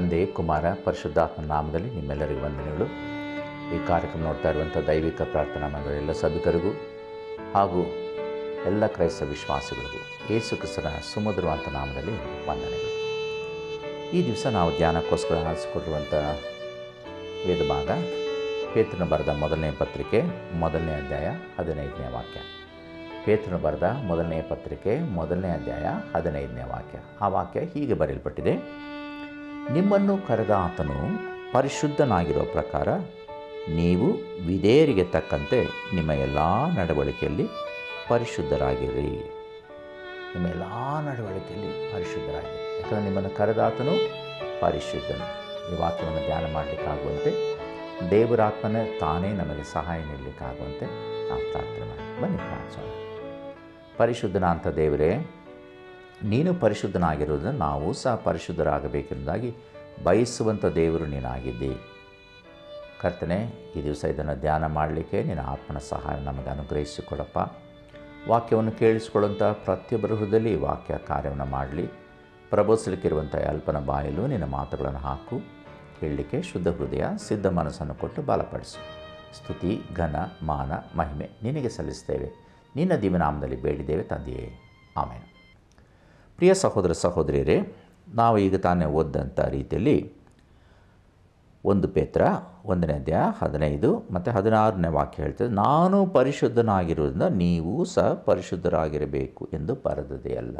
ತಂದೆ, ಕುಮಾರ, ಪರಿಶುದ್ಧಾತ್ಮ ನಾಮದಲ್ಲಿ ನಿಮ್ಮೆಲ್ಲರಿಗೂ ವಂದನೆಗಳು. ಈ ಕಾರ್ಯಕ್ರಮ ನೋಡ್ತಾ ಇರುವಂಥ ದೈವಿಕ ಪ್ರಾರ್ಥನಾ ಮಂದಿರ ಎಲ್ಲ ಸಭಿಕರಿಗೂ ಹಾಗೂ ಎಲ್ಲ ಕ್ರೈಸ್ತ ವಿಶ್ವಾಸಿಗಳಿಗೂ ಯೇಸು ಕ್ರಿಸ್ತನ ಸುಮಧುರವಾದ ನಾಮದಲ್ಲಿ ವಂದನೆಗಳು. ಈ ದಿವಸ ನಾವು ಧ್ಯಾನಕ್ಕೋಸ್ಕರ ಆರಿಸಿಕೊಂಡಿರುವಂಥ ವೇದ ಭಾಗ ಪೇತ್ರನ ಬರೆದ ಮೊದಲನೇ ಪತ್ರಿಕೆ 1ನೇ ಅಧ್ಯಾಯ 15ನೇ ವಾಕ್ಯ. ಪೇತ್ರನ ಬರೆದ ಮೊದಲನೇ ಪತ್ರಿಕೆ 1ನೇ ಅಧ್ಯಾಯ 15ನೇ ವಾಕ್ಯ. ಆ ವಾಕ್ಯ ಹೀಗೆ ಬರೆಯಲ್ಪಟ್ಟಿದೆ: ನಿಮ್ಮನ್ನು ಕರೆದ ಆತನು ಪರಿಶುದ್ಧನಾಗಿರೋ ಪ್ರಕಾರ ನೀವು ವಿಧೇಯರಿಗೆ ತಕ್ಕಂತೆ ನಿಮ್ಮ ಎಲ್ಲ ನಡವಳಿಕೆಯಲ್ಲಿ ಪರಿಶುದ್ಧರಾಗಿರಿ. ನಿಮ್ಮ ಎಲ್ಲ ನಡವಳಿಕೆಯಲ್ಲಿ ಪರಿಶುದ್ಧರಾಗಿರಿ. ಯಾಕಂದರೆ ನಿಮ್ಮನ್ನು ಕರೆದಾತನು ಪರಿಶುದ್ಧನು. ಈ ವಾಕ್ಯವನ್ನು ಧ್ಯಾನ ಮಾಡಲಿಕ್ಕಾಗುವಂತೆ ದೇವರಾತ್ಮನ ತಾನೇ ನಮಗೆ ಸಹಾಯ ನೀಡಲಿಕ್ಕಾಗುವಂತೆ ನಾವು ಪ್ರಾರ್ಥನೆ ಮಾಡಿ. ಬನ್ನಿ ಪ್ರಾರ್ಥಿಸೋಣ. ಪರಿಶುದ್ಧನ ಅಂತ ದೇವರೇ, ನೀನು ಪರಿಶುದ್ಧನಾಗಿರುವುದನ್ನು ನಾವು ಸಹ ಪರಿಶುದ್ಧರಾಗಬೇಕೆಂಬುದಾಗಿ ಬಯಸುವಂಥ ದೇವರು ನೀನಾಗಿದ್ದಿ. ಕರ್ತನೆ, ಈ ದಿವಸ ಇದನ್ನು ಧ್ಯಾನ ಮಾಡಲಿಕ್ಕೆ ನಿನ್ನ ಆತ್ಮನ ಸಹಾಯ ನಮಗೆ ಅನುಗ್ರಹಿಸಿಕೊಡಪ್ಪ. ವಾಕ್ಯವನ್ನು ಕೇಳಿಸಿಕೊಳ್ಳುವಂಥ ಪ್ರತಿಯೊಬ್ಬರ ಹೃದಯದಲ್ಲಿ ವಾಕ್ಯ ಕಾರ್ಯವನ್ನು ಮಾಡಲಿ. ಪ್ರಬೋಧಿಸಲಿಕ್ಕಿರುವಂಥ ಅಲ್ಪನ ಬಾಯಲು ನಿನ್ನ ಮಾತುಗಳನ್ನು ಹಾಕು. ಹೇಳಲಿಕ್ಕೆ ಶುದ್ಧ ಹೃದಯ, ಸಿದ್ಧ ಮನಸ್ಸನ್ನು ಕೊಟ್ಟು ಬಲಪಡಿಸು. ಸ್ತುತಿ, ಘನ, ಮಾನ, ಮಹಿಮೆ ನಿನಗೆ ಸಲ್ಲಿಸ್ತೇವೆ. ನಿನ್ನ ದಿವ್ಯನಾಮದಲ್ಲಿ ಬೇಡಿದ್ದೇವೆ ತಂದೆಯೇ, ಆಮೇಲೆ. ಪ್ರಿಯ ಸಹೋದರ ಸಹೋದರಿಯರೇ, ನಾವು ಈಗ ತಾನೇ ಓದಿದಂಥ ರೀತಿಯಲ್ಲಿ 1 ಪೇತ್ರ 1ನೇ ಅಧ್ಯಾಯ 15 ಮತ್ತು 16ನೇ ವಾಕ್ಯ ಹೇಳ್ತದೆ, ನಾನು ಪರಿಶುದ್ಧನಾಗಿರುವುದರಿಂದ ನೀವು ಸಹ ಪರಿಶುದ್ಧರಾಗಿರಬೇಕು ಎಂದು ಬರೆದದೆಯಲ್ಲ.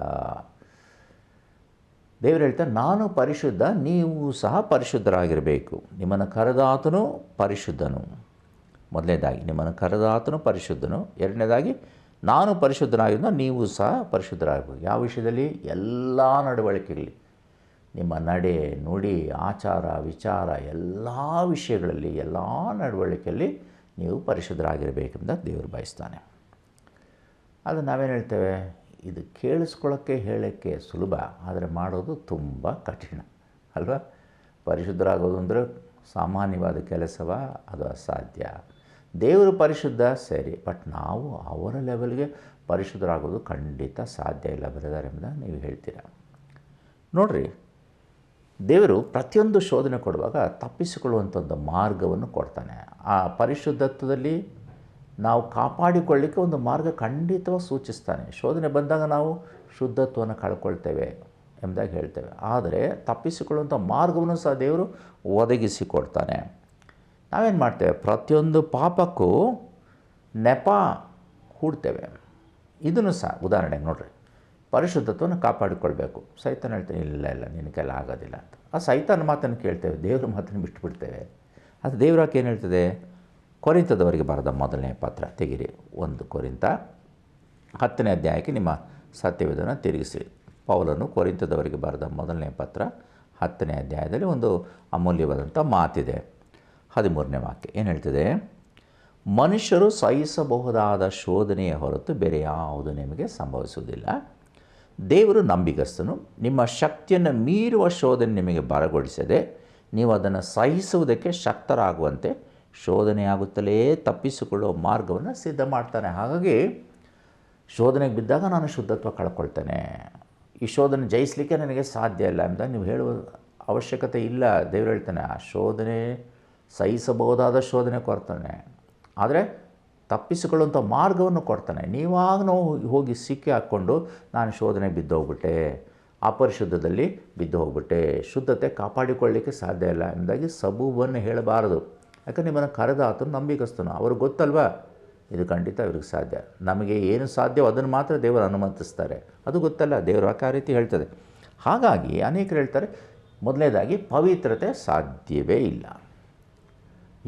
ದೇವರು ಹೇಳ್ತಾರೆ, ನಾನು ಪರಿಶುದ್ಧ, ನೀವು ಸಹ ಪರಿಶುದ್ಧರಾಗಿರಬೇಕು. ನಿಮ್ಮನ್ನು ಕರೆದಾತನು ಪರಿಶುದ್ಧನು. ಮೊದಲನೇದಾಗಿ ನಿಮ್ಮನ್ನು ಕರೆದಾತನು ಪರಿಶುದ್ಧನು. ಎರಡನೇದಾಗಿ ನಾನು ಪರಿಶುದ್ಧನಾಗಿರೋದ್ರಿಂದ ನೀವು ಸಹ ಪರಿಶುದ್ಧರಾಗಬೇಕು. ಯಾವ ವಿಷಯದಲ್ಲಿ? ಎಲ್ಲ ನಡವಳಿಕೆಯಲ್ಲಿ, ನಿಮ್ಮ ನಡೆ, ನುಡಿ, ಆಚಾರ, ವಿಚಾರ, ಎಲ್ಲ ವಿಷಯಗಳಲ್ಲಿ, ಎಲ್ಲ ನಡವಳಿಕೆಯಲ್ಲಿ ನೀವು ಪರಿಶುದ್ಧರಾಗಿರಬೇಕೆಂದು ದೇವರು ಬಯಸ್ತಾನೆ. ಅದು ನಾವೇನು ಹೇಳ್ತೇವೆ? ಇದು ಕೇಳಿಸ್ಕೊಳ್ಳೋಕ್ಕೆ ಹೇಳೋಕ್ಕೆ ಸುಲಭ, ಆದರೆ ಮಾಡೋದು ತುಂಬ ಕಠಿಣ ಅಲ್ವಾ? ಪರಿಶುದ್ಧರಾಗೋದು ಅಂದರೆ ಸಾಮಾನ್ಯವಾದ ಕೆಲಸವ? ಅದು ಅಸಾಧ್ಯ. ದೇವರು ಪರಿಶುದ್ಧ ಸರಿ, ಬಟ್ ನಾವು ಅವರ ಲೆವೆಲ್ಗೆ ಪರಿಶುದ್ಧರಾಗೋದು ಖಂಡಿತ ಸಾಧ್ಯ ಇಲ್ಲ ಬ್ರದರ್ ಎಂಬುದಾಗಿ ನೀವು ಹೇಳ್ತೀರ. ನೋಡಿರಿ, ದೇವರು ಪ್ರತಿಯೊಂದು ಶೋಧನೆ ಕೊಡುವಾಗ ತಪ್ಪಿಸಿಕೊಳ್ಳುವಂಥದ್ದು ಮಾರ್ಗವನ್ನು ಕೊಡ್ತಾನೆ. ಆ ಪರಿಶುದ್ಧತ್ವದಲ್ಲಿ ನಾವು ಕಾಪಾಡಿಕೊಳ್ಳಿಕ್ಕೆ ಒಂದು ಮಾರ್ಗ ಖಂಡಿತವಾಗಿ ಸೂಚಿಸ್ತಾನೆ. ಶೋಧನೆ ಬಂದಾಗ ನಾವು ಶುದ್ಧತ್ವವನ್ನು ಕಳ್ಕೊಳ್ತೇವೆ ಎಂಬುದಾಗಿ ಹೇಳ್ತೇವೆ, ಆದರೆ ತಪ್ಪಿಸಿಕೊಳ್ಳುವಂಥ ಮಾರ್ಗವನ್ನು ಸಹ ದೇವರು ಒದಗಿಸಿಕೊಡ್ತಾನೆ. ನಾವೇನು ಮಾಡ್ತೇವೆ? ಪ್ರತಿಯೊಂದು ಪಾಪಕ್ಕೂ ನೆಪ ಹೂಡ್ತೇವೆ. ಇದನ್ನು ಸಹ ಉದಾಹರಣೆಗೆ ನೋಡಿರಿ, ಪರಿಶುದ್ಧತ್ವವನ್ನು ಕಾಪಾಡಿಕೊಳ್ಬೇಕು. ಸೈತಾನ ಹೇಳ್ತೇನೆ, ಇಲ್ಲ ನಿನ್ನ ಕೈಲ ಆಗೋದಿಲ್ಲ ಅಂತ. ಆ ಸೈತಾನ ಮಾತನ್ನು ಕೇಳ್ತೇವೆ, ದೇವ್ರ ಮಾತನ್ನು ಬಿಟ್ಟುಬಿಡ್ತೇವೆ. ಅದು ದೇವರಾಕೆ ಏನು ಹೇಳ್ತದೆ? ಕೊರಿಂಥದವರಿಗೆ ಬರೆದ ಮೊದಲನೇ ಪತ್ರ ತೆಗಿರಿ, 1 ಕೊರಿಂಥ 10ನೇ ಅಧ್ಯಾಯಕ್ಕೆ ನಿಮ್ಮ ಸತ್ಯವೇದವನ್ನು ತಿರುಗಿಸಿ. ಪೌಲನು ಕೊರಿಂಥದವರಿಗೆ ಬರೆದ ಮೊದಲನೇ ಪತ್ರ 10ನೇ ಅಧ್ಯಾಯದಲ್ಲಿ ಒಂದು ಅಮೂಲ್ಯವಾದಂಥ ಮಾತಿದೆ. 13ನೇ ವಾಕ್ಯ ಏನು ಹೇಳ್ತದೆ? ಮನುಷ್ಯರು ಸಹಿಸಬಹುದಾದ ಶೋಧನೆಯ ಹೊರತು ಬೇರೆ ಯಾವುದು ನಿಮಗೆ ಸಂಭವಿಸುವುದಿಲ್ಲ. ದೇವರು ನಂಬಿಗಸ್ತನು. ನಿಮ್ಮ ಶಕ್ತಿಯನ್ನು ಮೀರುವ ಶೋಧನೆ ನಿಮಗೆ ಬರಗೊಡಿಸದೆ ನೀವು ಅದನ್ನು ಸಹಿಸುವುದಕ್ಕೆ ಶಕ್ತರಾಗುವಂತೆ ಶೋಧನೆಯಾಗುತ್ತಲೇ ತಪ್ಪಿಸಿಕೊಳ್ಳುವ ಮಾರ್ಗವನ್ನು ಸಿದ್ಧ ಮಾಡ್ತಾನೆ. ಹಾಗಾಗಿ ಶೋಧನೆಗೆ ಬಿದ್ದಾಗ ನಾನು ಶುದ್ಧತ್ವ ಕಳ್ಕೊಳ್ತೇನೆ, ಈ ಶೋಧನೆ ಜಯಿಸಲಿಕ್ಕೆ ನನಗೆ ಸಾಧ್ಯ ಇಲ್ಲ ಎಂದಾಗ ನೀವು ಹೇಳುವ ಅವಶ್ಯಕತೆ ಇಲ್ಲ. ದೇವರು ಹೇಳ್ತಾನೆ, ಆ ಶೋಧನೆ ಸಹಿಸಬಹುದಾದ ಶೋಧನೆ ಕೊಡ್ತಾನೆ, ಆದರೆ ತಪ್ಪಿಸಿಕೊಳ್ಳುವಂಥ ಮಾರ್ಗವನ್ನು ಕೊಡ್ತಾನೆ. ನೀವಾಗ ನಾವು ಹೋಗಿ ಸಿಕ್ಕಿ ಹಾಕ್ಕೊಂಡು ನಾನು ಶೋಧನೆಗೆ ಬಿದ್ದು ಹೋಗ್ಬಿಟ್ಟೆ, ಅಪರಿಶುದ್ಧದಲ್ಲಿ ಬಿದ್ದು ಹೋಗ್ಬಿಟ್ಟೆ, ಶುದ್ಧತೆ ಕಾಪಾಡಿಕೊಳ್ಳಲಿಕ್ಕೆ ಸಾಧ್ಯ ಇಲ್ಲ ಎಂಬುದಾಗಿ ಸಬೂಬನ್ನು ಹೇಳಬಾರದು. ಯಾಕಂದರೆ ನಿಮ್ಮನ್ನು ಕರೆದ ಆತನು ನಂಬಿಗಸ್ತನು. ಅವ್ರಿಗೆ ಗೊತ್ತಲ್ವಾ ಇದು ಖಂಡಿತ ಇವ್ರಿಗೆ ಸಾಧ್ಯ. ನಮಗೆ ಏನು ಸಾಧ್ಯವೋ ಅದನ್ನು ಮಾತ್ರ ದೇವರು ಅನುಮತಿಸ್ತಾರೆ. ಅದು ಗೊತ್ತಲ್ಲ, ದೇವರು ಆ ರೀತಿ ಹೇಳ್ತದೆ. ಹಾಗಾಗಿ ಅನೇಕರು ಹೇಳ್ತಾರೆ, ಮೊದಲನೇದಾಗಿ ಪವಿತ್ರತೆ ಸಾಧ್ಯವೇ ಇಲ್ಲ.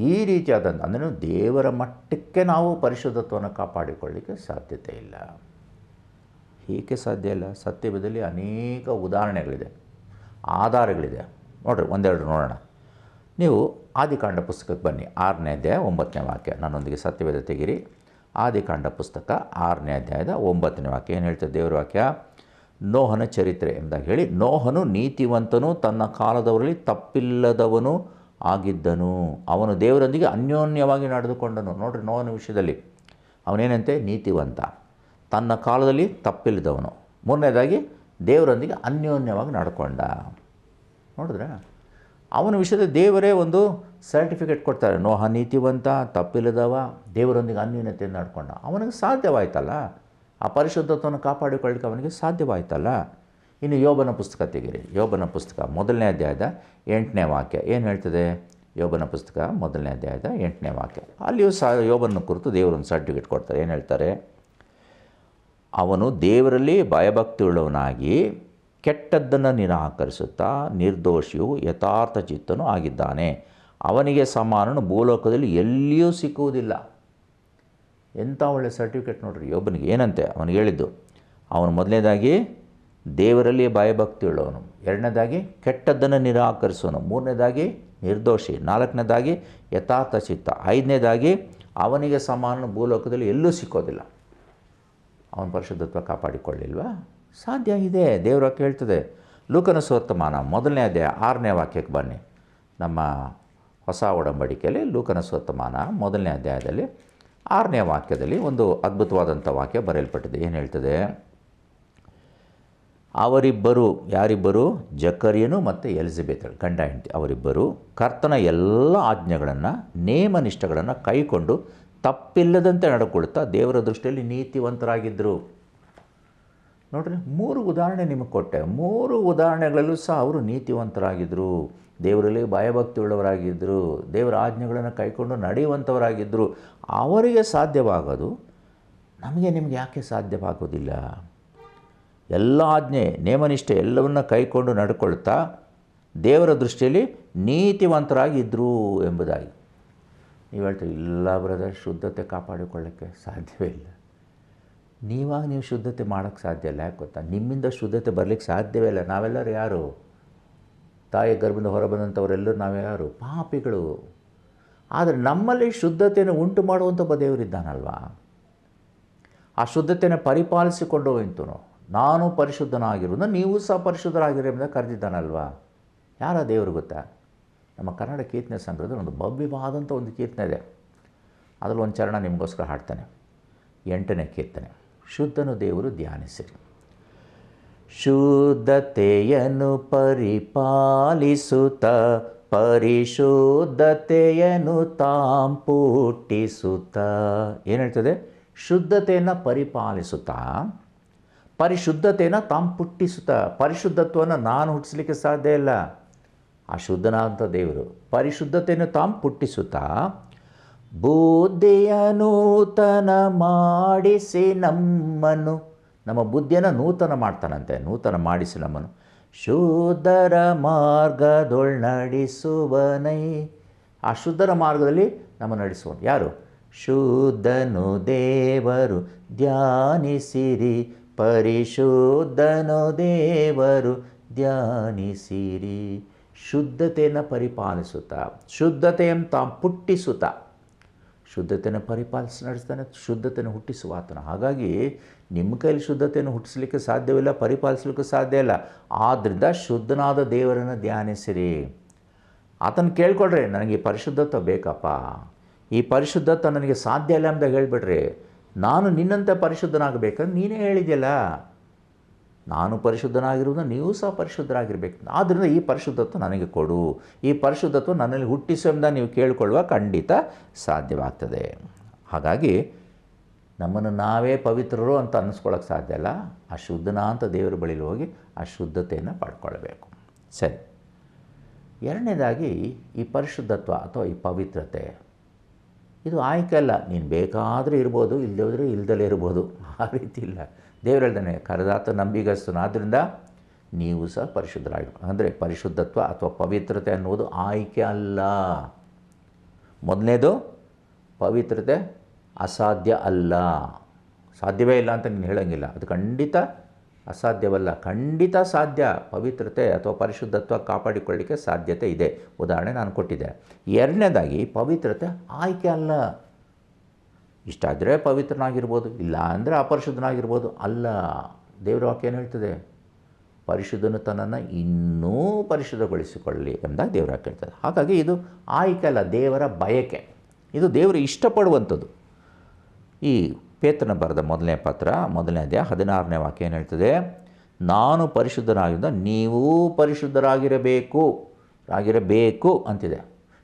ಈ ರೀತಿಯಾದಂಥ ಅಂದರೆ ದೇವರ ಮಟ್ಟಕ್ಕೆ ನಾವು ಪರಿಶುದ್ಧತ್ವವನ್ನು ಕಾಪಾಡಿಕೊಳ್ಳಲಿಕ್ಕೆ ಸಾಧ್ಯತೆ ಇಲ್ಲ. ಹೀಗೆ ಸಾಧ್ಯ ಇಲ್ಲ. ಸತ್ಯವೇದದಲ್ಲಿ ಅನೇಕ ಉದಾಹರಣೆಗಳಿದೆ, ಆಧಾರಗಳಿದೆ. ನೋಡಿರಿ, ಒಂದೆರಡು ನೋಡೋಣ. ನೀವು ಆದಿಕಾಂಡ ಪುಸ್ತಕಕ್ಕೆ ಬನ್ನಿ, 6ನೇ ಅಧ್ಯಾಯ 9ನೇ ವಾಕ್ಯ. ನನ್ನೊಂದಿಗೆ ಸತ್ಯವೇದ ತೆಗಿರಿ. ಆದಿಕಾಂಡ ಪುಸ್ತಕ 6ನೇ ಅಧ್ಯಾಯದ 9ನೇ ವಾಕ್ಯ ಏನು ಹೇಳ್ತದೆ? ದೇವರ ವಾಕ್ಯ, ನೋಹನ ಚರಿತ್ರೆ ಎಂದಾಗ ಹೇಳಿ, ನೋಹನು ನೀತಿವಂತನು, ತನ್ನ ಕಾಲದವರಲ್ಲಿ ತಪ್ಪಿಲ್ಲದವನು ಆಗಿದ್ದನು. ಅವನು ದೇವರೊಂದಿಗೆ ಅನ್ಯೋನ್ಯವಾಗಿ ನಡೆದುಕೊಂಡನು. ನೋಡ್ರಿ, ನೋಹನ ವಿಷಯದಲ್ಲಿ ಅವನೇನಂತೆ? ನೀತಿವಂತ, ತನ್ನ ಕಾಲದಲ್ಲಿ ತಪ್ಪಿಲ್ಲದವನು. ಮೂರನೇದಾಗಿ ದೇವರೊಂದಿಗೆ ಅನ್ಯೋನ್ಯವಾಗಿ ನಡ್ಕೊಂಡ. ನೋಡಿದ್ರೆ ಅವನ ವಿಷಯದಲ್ಲಿ ದೇವರೇ ಒಂದು ಸರ್ಟಿಫಿಕೇಟ್ ಕೊಡ್ತಾರೆ. ನೋಹ ನೀತಿವಂತ, ತಪ್ಪಿಲ್ಲದವ, ದೇವರೊಂದಿಗೆ ಅನ್ಯೂನ್ಯತೆಯನ್ನು ನಡ್ಕೊಂಡ. ಅವನಿಗೆ ಸಾಧ್ಯವಾಯ್ತಲ್ಲ, ಆ ಪರಿಶುದ್ಧತ್ವವನ್ನು ಕಾಪಾಡಿಕೊಳ್ಳಿಕ್ಕೆ ಅವನಿಗೆ ಸಾಧ್ಯವಾಯ್ತಲ್ಲ. ಇನ್ನು ಯೋಬನ ಪುಸ್ತಕ ತೆಗೀರಿ. ಯೋಬನ ಪುಸ್ತಕ 1ನೇ ಅಧ್ಯಾಯದ 8ನೇ ವಾಕ್ಯ ಏನು ಹೇಳ್ತದೆ? ಯೋಬನ ಪುಸ್ತಕ 1ನೇ ಅಧ್ಯಾಯದ 8ನೇ ವಾಕ್ಯ. ಅಲ್ಲಿಯೂ ಸಹ ಯೋಬನ ಕುರಿತು ದೇವರೊಂದು ಸರ್ಟಿಫಿಕೇಟ್ ಕೊಡ್ತಾರೆ. ಏನು ಹೇಳ್ತಾರೆ? ಅವನು ದೇವರಲ್ಲಿ ಭಯಭಕ್ತಿಯುಳ್ಳವನಾಗಿ ಕೆಟ್ಟದ್ದನ್ನು ನಿರಾಕರಿಸುತ್ತಾ ನಿರ್ದೋಷಿಯು ಯಥಾರ್ಥ ಚಿತ್ತನೂ ಆಗಿದ್ದಾನೆ. ಅವನಿಗೆ ಸಮಾನನು ಭೂಲೋಕದಲ್ಲಿ ಎಲ್ಲಿಯೂ ಸಿಕ್ಕುವುದಿಲ್ಲ. ಎಂಥ ಒಳ್ಳೆಯ ಸರ್ಟಿಫಿಕೇಟ್ ನೋಡ್ರಿ ಯೋಬನಿಗೆ. ಏನಂತೆ ಅವನಿಗೆ ಹೇಳಿದ್ದು? ಅವನು ಮೊದಲನೇದಾಗಿ ದೇವರಲ್ಲಿ ಭಯಭಕ್ತಿಯುಳ್ಳವನು, 2ನೇದಾಗಿ ಕೆಟ್ಟದ್ದನ್ನು ನಿರಾಕರಿಸುವನು, 3ನೇದಾಗಿ ನಿರ್ದೋಷಿ, 4ನೇದಾಗಿ ಯಥಾರ್ಥ ಚಿತ್ತ, 5ನೇದಾಗಿ ಅವನಿಗೆ ಸಮಾನನು ಭೂಲೋಕದಲ್ಲಿ ಎಲ್ಲೂ ಸಿಕ್ಕೋದಿಲ್ಲ. ಅವನ ಪರಿಶುದ್ಧತ್ವ ಕಾಪಾಡಿಕೊಳ್ಳಿಲ್ವಾ? ಸಾಧ್ಯ ಇದೆ. ದೇವರ ವಾಕ್ಯ ಹೇಳ್ತದೆ. ಲೂಕನ ಸುವರ್ತಮಾನ 1ನೇ ಅಧ್ಯಾಯ 6ನೇ ವಾಕ್ಯಕ್ಕೆ ಬನ್ನಿ. ನಮ್ಮ ಹೊಸ ಒಡಂಬಡಿಕೆಯಲ್ಲಿ ಲೂಕನ ಸುವರ್ತಮಾನ 1ನೇ ಅಧ್ಯಾಯದಲ್ಲಿ 6ನೇ ವಾಕ್ಯದಲ್ಲಿ ಒಂದು ಅದ್ಭುತವಾದಂಥ ವಾಕ್ಯ ಬರೆಯಲ್ಪಟ್ಟಿದೆ. ಏನು ಹೇಳ್ತದೆ? ಅವರಿಬ್ಬರು, ಯಾರಿಬ್ಬರು? ಜಕರಿಯನು ಮತ್ತು ಎಲಿಜಬೆತಳು, ಗಂಡ ಹೆಂಡತಿ. ಅವರಿಬ್ಬರು ಕರ್ತನ ಎಲ್ಲ ಆಜ್ಞೆಗಳನ್ನು, ನೇಮನಿಷ್ಠಗಳನ್ನು ಕೈಕೊಂಡು ತಪ್ಪಿಲ್ಲದಂತೆ ನಡ್ಕೊಳ್ತಾ ದೇವರ ದೃಷ್ಟಿಯಲ್ಲಿ ನೀತಿವಂತರಾಗಿದ್ದರು. ನೋಡ್ರಿ, 3 ಉದಾಹರಣೆ ನಿಮಗೆ ಕೊಟ್ಟೆ. 3 ಉದಾಹರಣೆಗಳಲ್ಲೂ ಸಹ ಅವರು ನೀತಿವಂತರಾಗಿದ್ದರು, ದೇವರಲ್ಲಿ ಭಯಭಕ್ತಿ ಉಳ್ಳವರಾಗಿದ್ದರು, ದೇವರ ಆಜ್ಞೆಗಳನ್ನು ಕೈಕೊಂಡು ನಡೆಯುವಂಥವರಾಗಿದ್ದರು. ಅವರಿಗೆ ಸಾಧ್ಯವಾಗೋದು ನಮಗೆ ನಿಮಗೆ ಯಾಕೆ ಸಾಧ್ಯವಾಗೋದಿಲ್ಲ? ಎಲ್ಲ ಆಜ್ಞೆ ನೇಮನಿಷ್ಠೆ ಎಲ್ಲವನ್ನ ಕೈಕೊಂಡು ನಡ್ಕೊಳ್ತಾ ದೇವರ ದೃಷ್ಟಿಯಲ್ಲಿ ನೀತಿವಂತರಾಗಿದ್ದರು ಎಂಬುದಾಗಿ. ನೀವು ಹೇಳ್ತೀವಿ, ಇಲ್ಲ ಬ್ರದರ್, ಶುದ್ಧತೆ ಕಾಪಾಡಿಕೊಳ್ಳೋಕ್ಕೆ ಸಾಧ್ಯವೇ ಇಲ್ಲ. ನೀವು ಶುದ್ಧತೆ ಮಾಡೋಕ್ಕೆ ಸಾಧ್ಯ ಇಲ್ಲ. ಯಾಕೆ ಗೊತ್ತಾ? ನಿಮ್ಮಿಂದ ಶುದ್ಧತೆ ಬರಲಿಕ್ಕೆ ಸಾಧ್ಯವೇ ಇಲ್ಲ. ನಾವೆಲ್ಲರೂ ಯಾರು? ತಾಯಿ ಗರ್ಭದಿಂದ ಹೊರಬಂದಂಥವರೆಲ್ಲರೂ ನಾವು ಯಾರು? ಪಾಪಿಗಳು. ಆದರೆ ನಮ್ಮಲ್ಲಿ ಶುದ್ಧತೆಯನ್ನು ಉಂಟು ಮಾಡುವಂಥ ಒಬ್ಬ ದೇವರಿದ್ದಾನಲ್ವಾ? ಆ ಶುದ್ಧತೆಯನ್ನು ಪರಿಪಾಲಿಸಿಕೊಂಡು ಹೋಯ್ತನು. ನಾನು ಪರಿಶುದ್ಧನಾಗಿರುವುದು ನೀವು ಸಹ ಪರಿಶುದ್ಧರಾಗಿರೋ ಎಂಬುದಾಗಿ ಕರೆದಿದ್ದಾನಲ್ವಾ? ಯಾರ ದೇವರು ಗೊತ್ತಾ? ನಮ್ಮ ಕನ್ನಡ ಕೀರ್ತನೆ ಸಂಗ್ರಹದಲ್ಲಿ ಒಂದು ಭವ್ಯವಾದಂಥ ಒಂದು ಕೀರ್ತನೆ ಇದೆ. ಅದರಲ್ಲಿ ಒಂದು ಚರಣ ನಿಮಗೋಸ್ಕರ ಹಾಡ್ತಾನೆ. 8ನೇ ಕೀರ್ತನೆ. ಶುದ್ಧನು ದೇವರು ಧ್ಯಾನಿಸಿರಿ. ಶುದ್ಧತೆಯನ್ನು ಪರಿಪಾಲಿಸುತ್ತ ಪರಿಶುದ್ಧತೆಯನ್ನು ತಾಂಪುಟ್ಟಿಸುತ್ತ. ಏನು ಹೇಳ್ತದೆ? ಶುದ್ಧತೆಯನ್ನು ಪರಿಪಾಲಿಸುತ್ತಾ ಪರಿಶುದ್ಧತೆಯನ್ನು ತಾಂಪುಟ್ಟಿಸುತ್ತಾ. ಪರಿಶುದ್ಧತ್ವವನ್ನು ನಾನು ಹುಟ್ಟಿಸ್ಲಿಕ್ಕೆ ಸಾಧ್ಯ ಇಲ್ಲ. ಆ ಶುದ್ಧನಾದಂಥ ದೇವರು ಪರಿಶುದ್ಧತೆಯನ್ನು ತಾಂಪುಟ್ಟಿಸುತ್ತಾ ಬುದ್ಧಿಯ ನೂತನ ಮಾಡಿಸಿ ನಮ್ಮನ್ನು, ನಮ್ಮ ಬುದ್ಧಿಯನ್ನು ನೂತನ ಮಾಡ್ತಾನಂತೆ, ನೂತನ ಮಾಡಿಸಿ ನಮ್ಮನ್ನು ಶುದ್ಧರ ಮಾರ್ಗದೊಳ್ ನಡೆಸುವನೈ. ಆ ಶುದ್ಧರ ಮಾರ್ಗದಲ್ಲಿ ನಮ್ಮ ನಡೆಸುವನು ಯಾರು? ಶುದ್ಧನು ದೇವರು ಧ್ಯಾನಿಸಿರಿ, ಪರಿಶುದ್ಧನು ದೇವರು ಧ್ಯಾನಿಸಿರಿ. ಶುದ್ಧತೆಯನ್ನು ಪರಿಪಾಲಿಸುತ್ತಾ, ಶುದ್ಧತೆಯನ್ನು ತಾನು ಪುಟ್ಟಿಸುತ್ತಾ, ಶುದ್ಧತೆಯನ್ನು ಪರಿಪಾಲಿಸಿ ನಡೆಸ್ತಾನೆ, ಶುದ್ಧತೆಯನ್ನು ಹುಟ್ಟಿಸುವ ಆತನ. ಹಾಗಾಗಿ ನಿಮ್ಮ ಕೈಲಿ ಶುದ್ಧತೆಯನ್ನು ಹುಟ್ಟಿಸ್ಲಿಕ್ಕೆ ಸಾಧ್ಯವಿಲ್ಲ, ಪರಿಪಾಲಿಸಲಿಕ್ಕೆ ಸಾಧ್ಯ ಇಲ್ಲ. ಆದ್ದರಿಂದ ಶುದ್ಧನಾದ ದೇವರನ್ನು ಧ್ಯಾನಿಸಿರಿ. ಆತನ ಕೇಳ್ಕೊಳ್ರಿ, ನನಗೆ ಈ ಪರಿಶುದ್ಧತ್ವ ಬೇಕಪ್ಪ, ಈ ಪರಿಶುದ್ಧತ್ವ ನನಗೆ ಸಾಧ್ಯ ಇಲ್ಲ ಅಂತ ಹೇಳಿಬಿಡ್ರಿ. ನಾನು ನಿನ್ನಂತೆ ಪರಿಶುದ್ಧನಾಗಬೇಕಂತ ನೀನೇ ಹೇಳಿದೆಯಲ್ಲ. ನಾನು ಪರಿಶುದ್ಧನಾಗಿರುವುದು ನೀವು ಸಹ ಪರಿಶುದ್ಧರಾಗಿರಬೇಕು. ಆದ್ದರಿಂದ ಈ ಪರಿಶುದ್ಧತ್ವ ನನಗೆ ಕೊಡು, ಈ ಪರಿಶುದ್ಧತ್ವ ನನ್ನಲ್ಲಿ ಹುಟ್ಟಿಸು ಎಂಬ ನೀವು ಕೇಳಿಕೊಳ್ಳುವ ಖಂಡಿತ ಸಾಧ್ಯವಾಗ್ತದೆ. ಹಾಗಾಗಿ ನಮ್ಮನ್ನು ನಾವೇ ಪವಿತ್ರರು ಅಂತ ಅನ್ನಿಸ್ಕೊಳ್ಳೋಕ್ಕೆ ಸಾಧ್ಯ ಇಲ್ಲ. ಆ ಶುದ್ಧನ ಅಂತ ದೇವರ ಬಳಿಲಿ ಹೋಗಿ ಆ ಶುದ್ಧತೆಯನ್ನು ಪಡ್ಕೊಳ್ಬೇಕು. ಸರಿ, 2ನೇದಾಗಿ ಈ ಪರಿಶುದ್ಧತ್ವ ಅಥವಾ ಈ ಪವಿತ್ರತೆ ಇದು ಆಯ್ಕೆ ಅಲ್ಲ. ನೀನು ಬೇಕಾದರೆ ಇರ್ಬೋದು, ಇಲ್ಲದೆ ಹೋದರೆ ಇಲ್ದಲೇ ಇರ್ಬೋದು. ಆ ರೀತಿ ಇಲ್ಲ. ದೇವರು ಹೇಳ್ತಾನೆ, ಕರೆದಾತ ನಂಬಿಗಸ್ತನು, ಆದ್ದರಿಂದ ನೀವು ಸಹ ಪರಿಶುದ್ಧರಾಗಿರ್ಬೇಕು. ಅಂದರೆ ಪರಿಶುದ್ಧತ್ವ ಅಥವಾ ಪವಿತ್ರತೆ ಅನ್ನುವುದು ಆಯ್ಕೆ ಅಲ್ಲ. ಮೊದಲನೇದು, ಪವಿತ್ರತೆ ಅಸಾಧ್ಯ ಅಲ್ಲ. ಸಾಧ್ಯವೇ ಇಲ್ಲ ಅಂತ ನೀನು ಹೇಳೋಂಗಿಲ್ಲ. ಅದು ಖಂಡಿತ ಅಸಾಧ್ಯವಲ್ಲ, ಖಂಡಿತ ಸಾಧ್ಯ. ಪವಿತ್ರತೆ ಅಥವಾ ಪರಿಶುದ್ಧತ್ವ ಕಾಪಾಡಿಕೊಳ್ಳಲಿಕ್ಕೆ ಸಾಧ್ಯತೆ ಇದೆ. ಉದಾಹರಣೆ ನಾನು ಕೊಟ್ಟಿದ್ದೆ. 2ನೇದಾಗಿ, ಪವಿತ್ರತೆ ಆಯ್ಕೆ ಅಲ್ಲ. ಇಷ್ಟ ಆದರೆ ಪವಿತ್ರನಾಗಿರ್ಬೋದು, ಇಲ್ಲ ಅಂದರೆ ಅಪರಿಶುದ್ಧನಾಗಿರ್ಬೋದು. ಅಲ್ಲ, ದೇವರ ವಾಕ್ಯ ಏನು ಹೇಳ್ತದೆ? ಪರಿಶುದ್ಧನು ತನ್ನನ್ನು ಇನ್ನೂ ಪರಿಶುದ್ಧಗೊಳಿಸಿಕೊಳ್ಳಲಿ ಎಂದಾಗ ದೇವರ ವಾಕ್ಯ ಹೇಳ್ತದೆ. ಹಾಗಾಗಿ ಇದು ಆಯ್ಕೆ ಅಲ್ಲ, ದೇವರ ಬಯಕೆ. ಇದು ದೇವರು ಇಷ್ಟಪಡುವಂಥದ್ದು. ಈ ಪೇತ್ರನ ಬರೆದ 1ನೇ ಪತ್ರ 1ನೇ ಅಧ್ಯಾಯ 16ನೇ ವಾಕ್ಯ ಏನು ಹೇಳ್ತದೆ? ನಾನು ಪರಿಶುದ್ಧನಾಗಿದ್ದ ನೀವೂ ಪರಿಶುದ್ಧರಾಗಿರಬೇಕು ಆಗಿರಬೇಕು ಅಂತಿದೆ,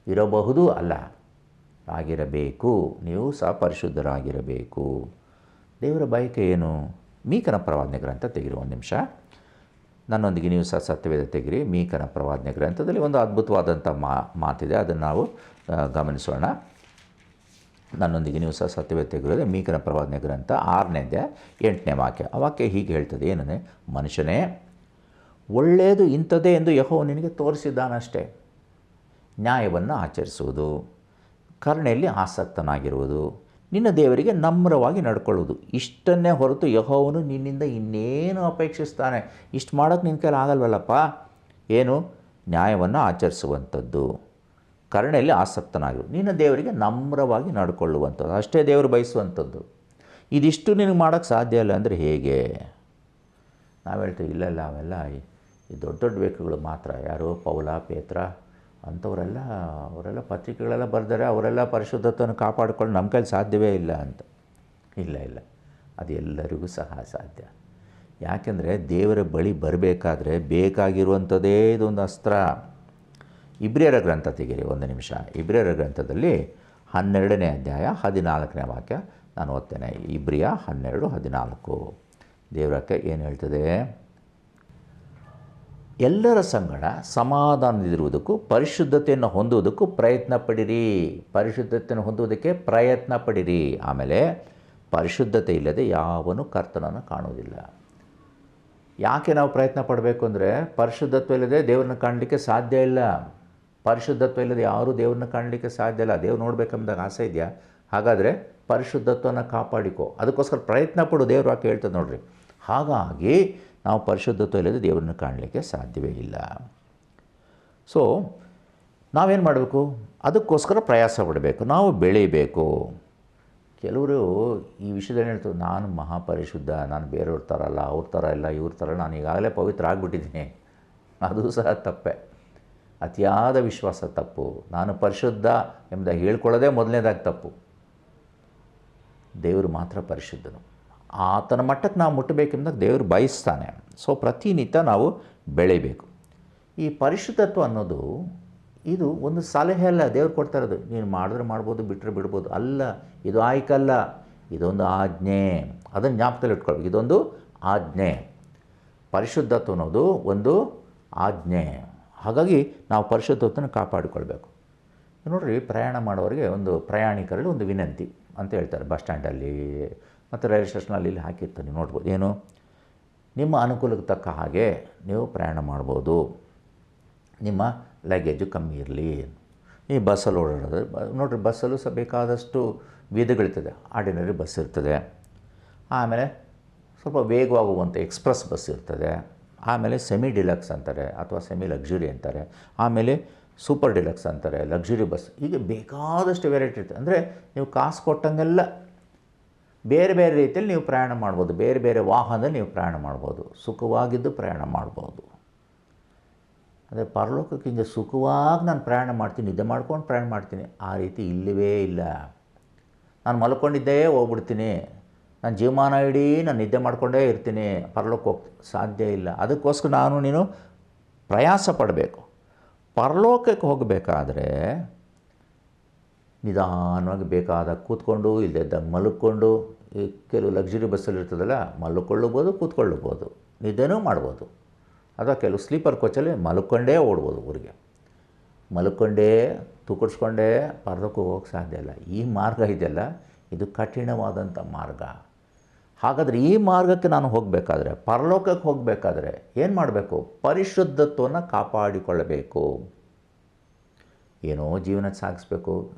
ಇರಬಹುದು ಅಲ್ಲ, ಆಗಿರಬೇಕು. ನೀವು ಸಹ ಪರಿಶುದ್ಧರಾಗಿರಬೇಕು. ದೇವರ ಬಯಕೆ ಏನು? ಮೀಕನ ಪ್ರವಾದನೆ ಗ್ರಂಥ ತೆಗಿರಿ, ಒಂದು ನಿಮಿಷ ನನ್ನೊಂದಿಗೆ ನೀವು ಸಹ ಸತ್ಯವೇದ ತೆಗಿರಿ. ಮೀಕನ ಪ್ರವಾದನೆ ಗ್ರಂಥದಲ್ಲಿ ಒಂದು ಅದ್ಭುತವಾದಂಥ ಮಾತಿದೆ, ಅದನ್ನು ನಾವು ಗಮನಿಸೋಣ. ನನ್ನೊಂದಿಗೆ ನೀವು ಸಹ ಸತ್ಯವೇದ ತೆಗೆಯೋದು ಮೀಕನ ಪ್ರವಾದನೆ ಗ್ರಂಥ 6ನೇ ಅಧ್ಯಾಯ 8ನೇ ವಾಕ್ಯ. ಆ ವಾಕ್ಯ ಹೀಗೆ ಹೇಳ್ತದೆ, ಏನಂದರೆ, ಮನುಷ್ಯನೇ, ಒಳ್ಳೆಯದು ಇಂಥದ್ದೇ ಎಂದು ಯೆಹೋವನು ನಿನಗೆ ತೋರಿಸಿದ್ದಾನಷ್ಟೇ. ನ್ಯಾಯವನ್ನು ಆಚರಿಸುವುದು, ಕರುಣೆಯಲ್ಲಿ ಆಸಕ್ತನಾಗಿರುವುದು, ನಿನ್ನ ದೇವರಿಗೆ ನಮ್ರವಾಗಿ ನಡ್ಕೊಳ್ಳುವುದು, ಇಷ್ಟನ್ನೇ ಹೊರತು ಯೆಹೋವನು ನಿನ್ನಿಂದ ಇನ್ನೇನು ಅಪೇಕ್ಷಿಸ್ತಾನೆ? ಇಷ್ಟು ಮಾಡೋಕ್ಕೆ ನಿನ್ನ ಕೈಲಿ ಆಗಲ್ವಲ್ಲಪ್ಪ. ಏನು? ನ್ಯಾಯವನ್ನು ಆಚರಿಸುವಂಥದ್ದು, ಕರುಣೆಯಲ್ಲಿ ಆಸಕ್ತನಾಗಿರು, ನಿನ್ನ ದೇವರಿಗೆ ನಮ್ರವಾಗಿ ನಡ್ಕೊಳ್ಳುವಂಥದ್ದು, ಅಷ್ಟೇ ದೇವರು ಬಯಸುವಂಥದ್ದು. ಇದಿಷ್ಟು ನಿನಗೆ ಮಾಡೋಕ್ಕೆ ಸಾಧ್ಯ ಇಲ್ಲ ಅಂದರೆ ಹೇಗೆ? ನಾವು ಹೇಳ್ತೀವಿ, ಇಲ್ಲ ಅವೆಲ್ಲ ಈ ದೊಡ್ಡ ದೊಡ್ಡ ವ್ಯಕ್ತಿಗಳು ಮಾತ್ರ. ಯಾರು? ಪೌಲ, ಪೇತ್ರ ಅವರೆಲ್ಲ ಪತ್ರಿಕೆಗಳೆಲ್ಲ ಬರೆದರೆ, ಅವರೆಲ್ಲ ಪರಿಶುದ್ಧತೆಯನ್ನು ಕಾಪಾಡಿಕೊಂಡು ನಮ್ಮ ಕೈಲಿ ಸಾಧ್ಯವೇ ಇಲ್ಲ ಅಂತ. ಇಲ್ಲ, ಅದು ಎಲ್ಲರಿಗೂ ಸಹ ಸಾಧ್ಯ. ಯಾಕೆಂದರೆ ದೇವರ ಬಳಿ ಬರಬೇಕಾದ್ರೆ ಬೇಕಾಗಿರುವಂಥದ್ದೇ ಇದೊಂದು ಅಸ್ತ್ರ. ಇಬ್ರಿಯರ ಗ್ರಂಥ ತೆಗೀರಿ, ಒಂದು ನಿಮಿಷ. ಇಬ್ರಿಯರ ಗ್ರಂಥದಲ್ಲಿ 12ನೇ ಅಧ್ಯಾಯ 14ನೇ ವಾಕ್ಯ ನಾನು ಓದ್ತೇನೆ. ಇಬ್ರಿಯ 12:14 ದೇವರಕ್ಕೆ ಏನು ಹೇಳ್ತದೆ? ಎಲ್ಲರ ಸಂಗಡ ಸಮಾಧಾನದಿರುವುದಕ್ಕೂ ಪರಿಶುದ್ಧತೆಯನ್ನು ಹೊಂದುವುದಕ್ಕೂ ಪ್ರಯತ್ನ ಪಡಿರಿ. ಪರಿಶುದ್ಧತೆಯನ್ನು ಹೊಂದುವುದಕ್ಕೆ ಪ್ರಯತ್ನ ಪಡಿರಿ. ಆಮೇಲೆ, ಪರಿಶುದ್ಧತೆ ಇಲ್ಲದೆ ಯಾವನು ಕರ್ತನನ್ನು ಕಾಣುವುದಿಲ್ಲ. ಯಾಕೆ ನಾವು ಪ್ರಯತ್ನ ಪಡಬೇಕು ಅಂದರೆ, ಪರಿಶುದ್ಧತ್ವ ಇಲ್ಲದೆ ದೇವ್ರನ್ನ ಕಾಣಲಿಕ್ಕೆ ಸಾಧ್ಯ ಇಲ್ಲ. ಪರಿಶುದ್ಧತ್ವ ಇಲ್ಲದೆ ಯಾರೂ ದೇವ್ರನ್ನ ಕಾಣಲಿಕ್ಕೆ ಸಾಧ್ಯ ಇಲ್ಲ. ದೇವ್ರು ನೋಡಬೇಕಂದಾಗ ಆಸೆ ಇದೆಯಾ? ಹಾಗಾದರೆ ಪರಿಶುದ್ಧತ್ವವನ್ನು ಕಾಪಾಡಿಕೋ, ಅದಕ್ಕೋಸ್ಕರ ಪ್ರಯತ್ನ ಪಡು. ದೇವ್ರು ವಾಕ್ಯ ಹೇಳ್ತದೆ ನೋಡ್ರಿ. ಹಾಗಾಗಿ ನಾವು ಪರಿಶುದ್ಧತ್ವ ಇಲ್ಲದೆ ದೇವರನ್ನು ಕಾಣಲಿಕ್ಕೆ ಸಾಧ್ಯವೇ ಇಲ್ಲ. ಸೊ ನಾವೇನು ಮಾಡಬೇಕು? ಅದಕ್ಕೋಸ್ಕರ ಪ್ರಯಾಸ ಪಡಬೇಕು, ನಾವು ಬೆಳೀಬೇಕು. ಕೆಲವರು ಈ ವಿಷಯದಲ್ಲಿ ಹೇಳ್ತಾರೆ, ನಾನು ಮಹಾಪರಿಶುದ್ಧ, ನಾನು ಬೇರೆಯವ್ರ ಥರ ಅಲ್ಲ, ಅವ್ರ ಥರ ಇಲ್ಲ, ಇವ್ರ ಥರ, ನಾನು ಈಗಾಗಲೇ ಪವಿತ್ರ ಆಗಿಬಿಟ್ಟಿದ್ದೀನಿ. ಅದು ಸಹ ತಪ್ಪೆ. ಅತಿಯಾದ ವಿಶ್ವಾಸ ತಪ್ಪು. ನಾನು ಪರಿಶುದ್ಧ ಎಂಬುದಾಗಿ ಹೇಳ್ಕೊಳ್ಳೋದೇ ಮೊದಲನೇದಾಗಿ ತಪ್ಪು. ದೇವರು ಮಾತ್ರ ಪರಿಶುದ್ಧನು. ಆತನ ಮಟ್ಟಕ್ಕೆ ನಾವು ಮುಟ್ಟಬೇಕೆಂದಾಗ ದೇವರು ಬಯಸ್ತಾನೆ. ಸೊ ಪ್ರತಿನಿತ್ಯ ನಾವು ಬೆಳೀಬೇಕು. ಈ ಪರಿಶುದ್ಧತ್ವ ಅನ್ನೋದು ಇದು ಒಂದು ಸಲಹೆ ಅಲ್ಲ, ದೇವ್ರು ಕೊಡ್ತಾ ಇರೋದು. ನೀನು ಮಾಡಿದ್ರೆ ಮಾಡ್ಬೋದು, ಬಿಟ್ಟರೆ ಬಿಡ್ಬೋದು ಅಲ್ಲ. ಇದು ಆಯ್ಕಲ್ಲ, ಇದೊಂದು ಆಜ್ಞೆ. ಅದನ್ನು ಜ್ಞಾಪಕದಲ್ಲಿ ಇಟ್ಕೊಳ್ಬೇಕು. ಇದೊಂದು ಆಜ್ಞೆ. ಪರಿಶುದ್ಧತ್ವ ಅನ್ನೋದು ಒಂದು ಆಜ್ಞೆ. ಹಾಗಾಗಿ ನಾವು ಪರಿಶುದ್ಧತ್ವನ ಕಾಪಾಡಿಕೊಳ್ಬೇಕು. ನೋಡಿರಿ, ಪ್ರಯಾಣ ಮಾಡೋರಿಗೆ ಒಂದು ಪ್ರಯಾಣಿಕರಲ್ಲಿ ಒಂದು ವಿನಂತಿ ಅಂತ ಹೇಳ್ತಾರೆ. ಬಸ್ ಸ್ಟ್ಯಾಂಡಲ್ಲಿ ಮತ್ತು ರೈಲ್ವೆ ಸ್ಟೇಷನಲ್ಲಿ ಇಲ್ಲಿ ಹಾಕಿರ್ತಾರೆ, ನೀವು ನೋಡ್ಬೋದು. ಏನು? ನಿಮ್ಮ ಅನುಕೂಲಕ್ಕೆ ತಕ್ಕ ಹಾಗೆ ನೀವು ಪ್ರಯಾಣ ಮಾಡ್ಬೋದು, ನಿಮ್ಮ ಲಗೇಜು ಕಮ್ಮಿ ಇರಲಿ. ಈ ಬಸ್ಸಲ್ಲಿ ಓಡಾಡೋದು ನೋಡಿರಿ, ಬಸ್ಸಲ್ಲೂ ಸಹ ಬೇಕಾದಷ್ಟು ವಿಧಗಳಿರ್ತದೆ. ಆರ್ಡಿನರಿ ಬಸ್ ಇರ್ತದೆ, ಆಮೇಲೆ ಸ್ವಲ್ಪ ವೇಗವಾಗಿ ಹೋಗುವಂಥ ಎಕ್ಸ್ಪ್ರೆಸ್ ಬಸ್ ಇರ್ತದೆ, ಆಮೇಲೆ ಸೆಮಿ ಡಿಲಕ್ಸ್ ಅಂತಾರೆ ಅಥವಾ ಸೆಮಿ ಲಕ್ಸುರಿ ಅಂತಾರೆ, ಆಮೇಲೆ ಸೂಪರ್ ಡಿಲಕ್ಸ್ ಅಂತಾರೆ, ಲಕ್ಸುರಿ ಬಸ್. ಹೀಗೆ ಬೇಕಾದಷ್ಟು ವೆರೈಟಿ ಇರ್ತದೆ. ಅಂದರೆ ನೀವು ಕಾಸು ಕೊಟ್ಟಂಗೆಲ್ಲ ಬೇರೆ ಬೇರೆ ರೀತಿಯಲ್ಲಿ ನೀವು ಪ್ರಯಾಣ ಮಾಡ್ಬೋದು, ಬೇರೆ ಬೇರೆ ವಾಹನದಲ್ಲಿ ನೀವು ಪ್ರಯಾಣ ಮಾಡ್ಬೋದು, ಸುಖವಾಗಿದ್ದು ಪ್ರಯಾಣ ಮಾಡ್ಬೋದು. ಅಂದರೆ ಪರಲೋಕಕ್ಕೆ ಹಿಂಗೆ ಸುಖವಾಗಿ ನಾನು ಪ್ರಯಾಣ ಮಾಡ್ತೀನಿ, ನಿದ್ದೆ ಮಾಡ್ಕೊಂಡು ಪ್ರಯಾಣ ಮಾಡ್ತೀನಿ, ಆ ರೀತಿ ಇಲ್ಲವೇ ಇಲ್ಲ. ನಾನು ಮಲ್ಕೊಂಡಿದ್ದೇ ಹೋಗ್ಬಿಡ್ತೀನಿ, ನಾನು ಜೀವಮಾನ ಇಡೀ ನಾನು ನಿದ್ದೆ ಮಾಡ್ಕೊಂಡೇ ಇರ್ತೀನಿ, ಪರಲೋಕ ಸಾಧ್ಯ ಇಲ್ಲ. ಅದಕ್ಕೋಸ್ಕರ ನೀನು ಪ್ರಯಾಸ ಪಡಬೇಕು. ಪರಲೋಕಕ್ಕೆ ಹೋಗಬೇಕಾದ್ರೆ ನಿಧಾನವಾಗಿ ಬೇಕಾದಾಗ ಕೂತ್ಕೊಂಡು, ಇಲ್ಲದಾಗ ಮಲ್ಕೊಂಡು, ಈ ಕೆಲವು ಲಕ್ಸುರಿ ಬಸ್ಸಲ್ಲಿ ಇರ್ತದಲ್ಲ, ಮಲ್ಕೊಳ್ಳಬೋದು, ಕೂತ್ಕೊಳ್ಳಬೋದು, ನಿದ್ದೆನೂ ಮಾಡ್ಬೋದು. ಅಥವಾ ಕೆಲವು ಸ್ಲೀಪರ್ ಕೋಚಲ್ಲಿ ಮಲ್ಕೊಂಡೇ ಓಡ್ಬೋದು ಊರಿಗೆ. ಮಲ್ಕೊಂಡೇ ತೂಕಡಿಸ್ಕೊಂಡೇ ಪರಲೋಕಕ್ಕೆ ಹೋಗೋಕ್ಕೆ ಸಾಧ್ಯ ಇಲ್ಲ. ಈ ಮಾರ್ಗ ಇದೆಯಲ್ಲ, ಇದು ಕಠಿಣವಾದಂಥ ಮಾರ್ಗ. ಹಾಗಾದರೆ ಈ ಮಾರ್ಗಕ್ಕೆ ನಾನು ಹೋಗಬೇಕಾದ್ರೆ, ಪರಲೋಕಕ್ಕೆ ಹೋಗಬೇಕಾದ್ರೆ ಏನು ಮಾಡಬೇಕು? ಪರಿಶುದ್ಧತ್ವವನ್ನು ಕಾಪಾಡಿಕೊಳ್ಳಬೇಕು. ಏನೋ ಜೀವನ ಸಾಗಿಸ್ಬೇಕು.